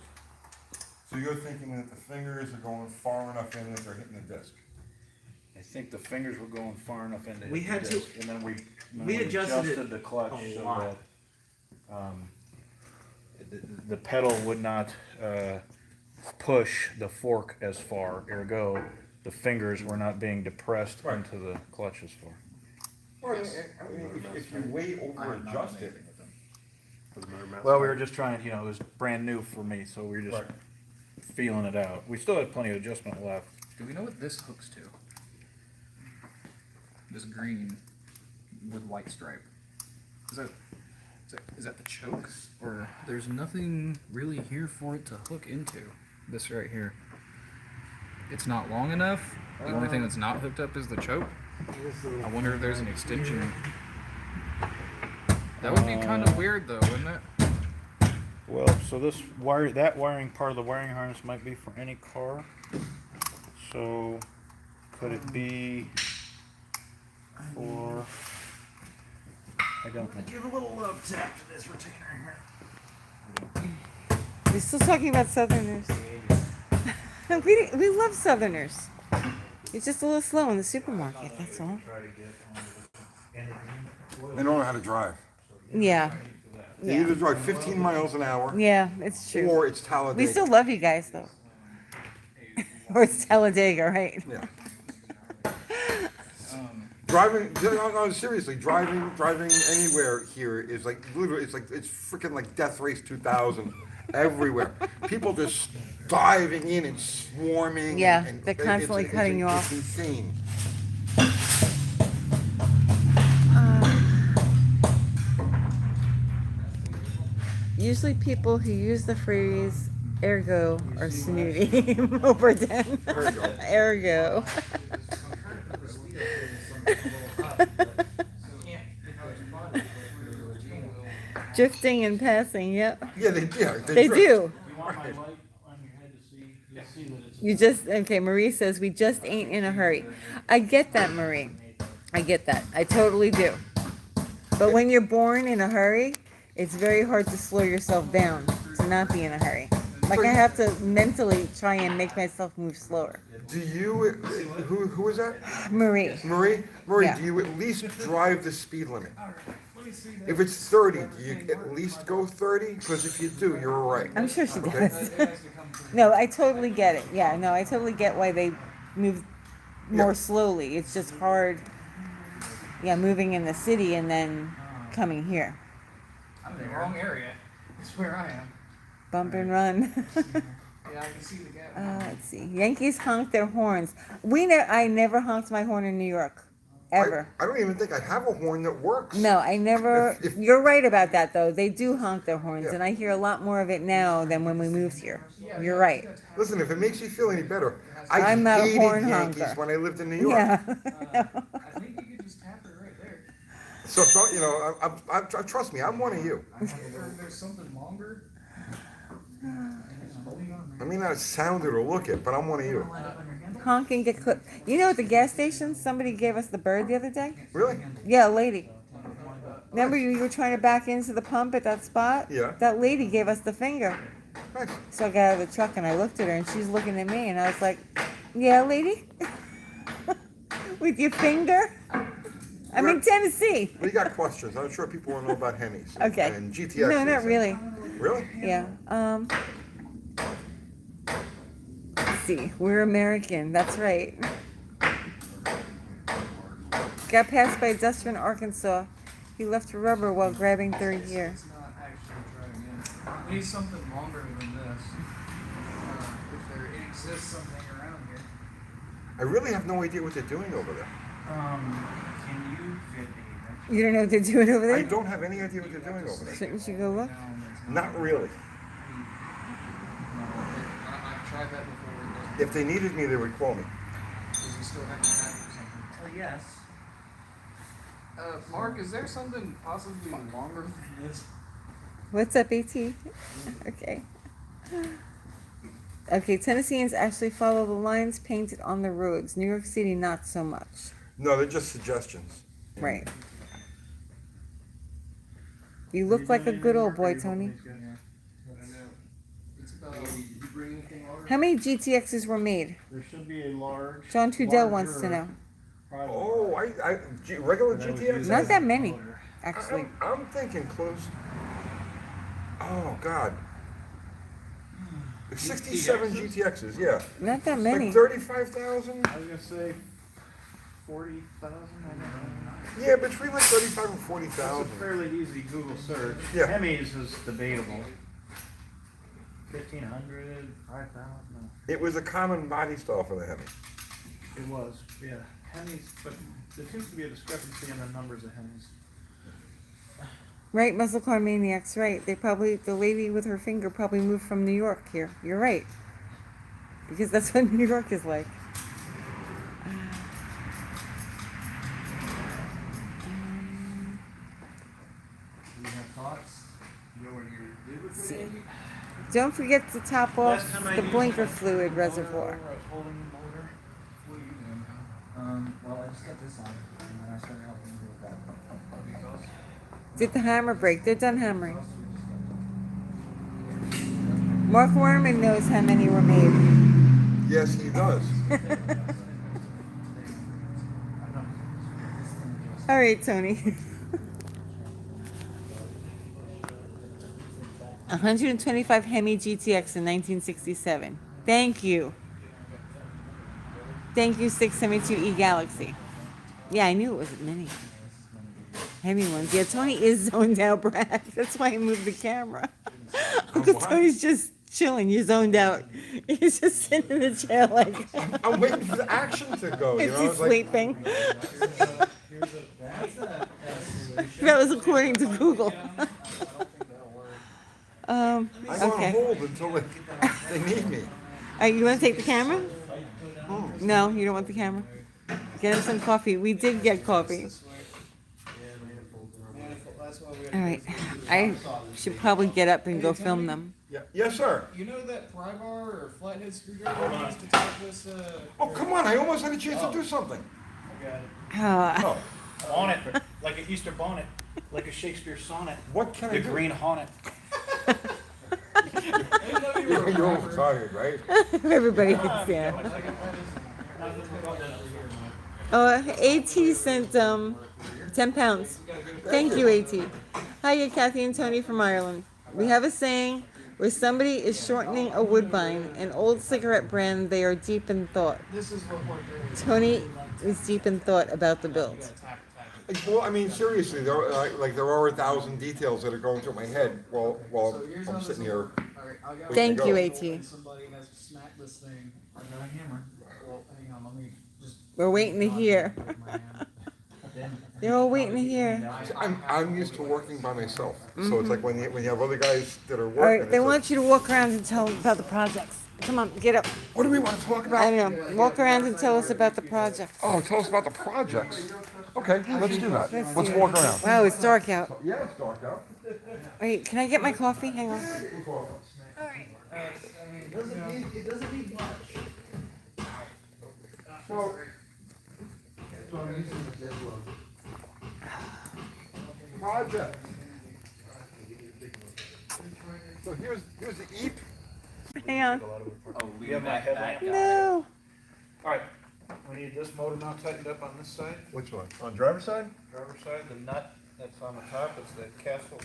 So you're thinking that the fingers are going far enough in that they're hitting the disc? I think the fingers were going far enough in to We hit had the to- disc, and then we we adjusted it the clutch a so lot. that the pedal would not push the fork as far, ergo the fingers were not being depressed Right. into the clutch as far. Well, I mean, if you way over adjust it. Well, we were just trying, it was brand new for me, so we were just Right. feeling it out. We still had plenty of adjustment left. Do we know what this hooks to? This green with white stripe. Is that the choke? Or there's nothing really here for it to hook into. This right here. It's not long enough. The only thing that's not hooked up is the choke. I wonder if there's an extension. That would be kind of weird though, wouldn't it? Well, so that wiring part of the wiring harness might be for any car. So, could it be for? I don't know. Give a little love tap to this retainer here. We're still talking about Southerners. we love Southerners. It's just a little slow in the supermarket, that's all. They don't know how to drive. Yeah. They either drive 15 miles an hour, Yeah, it's true. or it's Talladega. We still love you guys, though. Or it's Talladega, right? Yeah. Driving, no, seriously, driving anywhere here is like, literally, it's freaking like Death Race 2000 everywhere. People just diving in and swarming. Yeah, and they're constantly cutting you off. It's insane. Usually people who use the phrase ergo are snooty. Oberden. Ergo. Drifting and passing, yep. Yeah, They drift. do. You want my light on your head to see? You'll see that it's. You just, okay, Marie says, we just ain't in a hurry. I get that, Marie. I get that. I totally do. But when you're born in a hurry, it's very hard to slow yourself down to not be in a hurry. Like I have to mentally try and make myself move slower. Do you, who is that? Marie. Marie, Yeah. do you at least drive the speed limit? If it's 30, do you at least go 30? Because if you do, you're all right. I'm sure she does. No, I totally get it. Yeah, no, I totally get why they move more slowly. It's just hard Yeah, moving in the city and then coming here. I'm in the wrong area. It's where I am. Bump and run. Yeah, I can see the gap. Let's see. Yankees honk their horns. I never honked my horn in New York. Ever. I don't even think I have a horn that works. No, I never. If- You're right about that, though. They do honk their horns, Yeah. and I hear a lot more of it now than when we moved here. You're right. Listen, if it makes you feel any better, I'm not a hated horn Yankees honker. when I lived in New York. Yeah. I think you could just tap it right there. So, you know, trust me, I'm one of you. There's something longer. I may not sound it or look it, but I'm one of you. Honking get clipped. You know, at the gas station, somebody gave us the bird the other day. Really? Yeah, a lady. Remember you were trying to back into the pump at that spot? Yeah. That lady gave us the finger. Nice. So I got out of the truck and I looked at her and she's looking at me and I was like, yeah, lady? With your finger? I'm in Tennessee. We got questions. I'm sure people want to know about Hemis. Okay. And GTX. No, not really. Really? Yeah. Let's see. We're American. That's right. Got passed by a duster in Arkansas. He left a rubber while grabbing third gear. It's not actually driving in. We need something longer than this. If there exists something around here. I really have no idea what they're doing over there. Can you fit the You don't know what they're doing over there? I don't have any idea what they're doing over there. Shouldn't you go look? Not really. I've tried that before. If they needed me, they would call me. Does he still have to have something? Oh, yes. Mark, is there something possibly longer than this? What's up, AT? Okay. Okay, Tennesseans actually follow the lines painted on the roads. New York City, not so much. No, they're just suggestions. Right. You look like a good old boy, Tony. It's about. How many GTXs were made? There should be a large. John Trudell wants to know. Oh, regular GTX? Not that many, actually. I'm thinking close. Oh, God. 67 GTXs, yeah. Not that many. Like 35,000? I was gonna say 40,000. I don't know. Yeah, between like 35 and It's a 40,000. fairly easy Google search. Yeah. Hemi's is debatable. 1,500, 5,000. It was a common body style for the Hemi. It was, yeah. Hemi's, but there seems to be a discrepancy in the numbers of Hemi's. Right, muscle car maniacs, right. The lady with her finger probably moved from New York here. You're right. Because that's what New York is like. Do you have thoughts? You know what you're good with? Don't forget to top off the blinker fluid reservoir. I was holding the motor. What are you doing now? Well, I just got this on, and then I started helping you with that. Did the hammer break? They're done hammering. Mark Werman knows how many were made. Yes, he does. All right, Tony. 125 Hemi GTX in 1967. Thank you. Thank you, 672E Galaxy. Yeah, I knew it wasn't many. Hemi ones. Yeah, Tony is zoned out, Brad. That's why I moved the camera. Uncle what? Tony's just chilling. You're zoned out. He's just sitting in the chair like I'm waiting for the action to go. You is know, he it's like, sleeping? That was according to Google. I'm on Okay. hold until they need me. You want to take the camera? No, you don't want the camera. Get him some coffee. We did get coffee. All right. I should probably get up and go film them. Yeah. Yes, sir. You know that pry bar or flathead screwdriver we used to top this? Oh, come on. I almost had a chance to do something. Uh, Oh, Bonnet, like an Easter bonnet, like a Shakespeare sonnet. what can I The do? green honnet. You're overtired, right? everybody is there. Oh, AT sent 10 pounds. Thank you, AT. Hiya, Kathy and Tony from Ireland. We have a saying where somebody is shortening a woodbine, an old cigarette brand, they are deep in thought. This is what we're doing. Tony is deep in thought about the build. Well, I mean, seriously, there are, like there are 1,000 details that are going through my head while I'm sitting here. Thank you, go. AT. Somebody has smacked this thing. I got a hammer. Well, hang on, let me just. We're waiting to hear. They're all waiting to hear. I'm used to working by myself, so it's like when you have other guys that are All working. right, they it's like, want you to walk around and tell them about the projects. Come on, get up. what do we want to talk I about? don't know. Walk around and tell us about the projects. Oh, tell us about the projects. Okay, let's do that. Let's Let's do walk it. around. Wow, it's dark out. Yeah, it's dark out. Wait, can I get my coffee? Hang on. It doesn't need much. So, project. So here's the EAP. Hang on. Oh, we You have my met that headlamp? guy. No. Alright, we need this motor mount tightened up on this side, Which one? On driver's side? driver's side, the nut that's on the top, it's the castle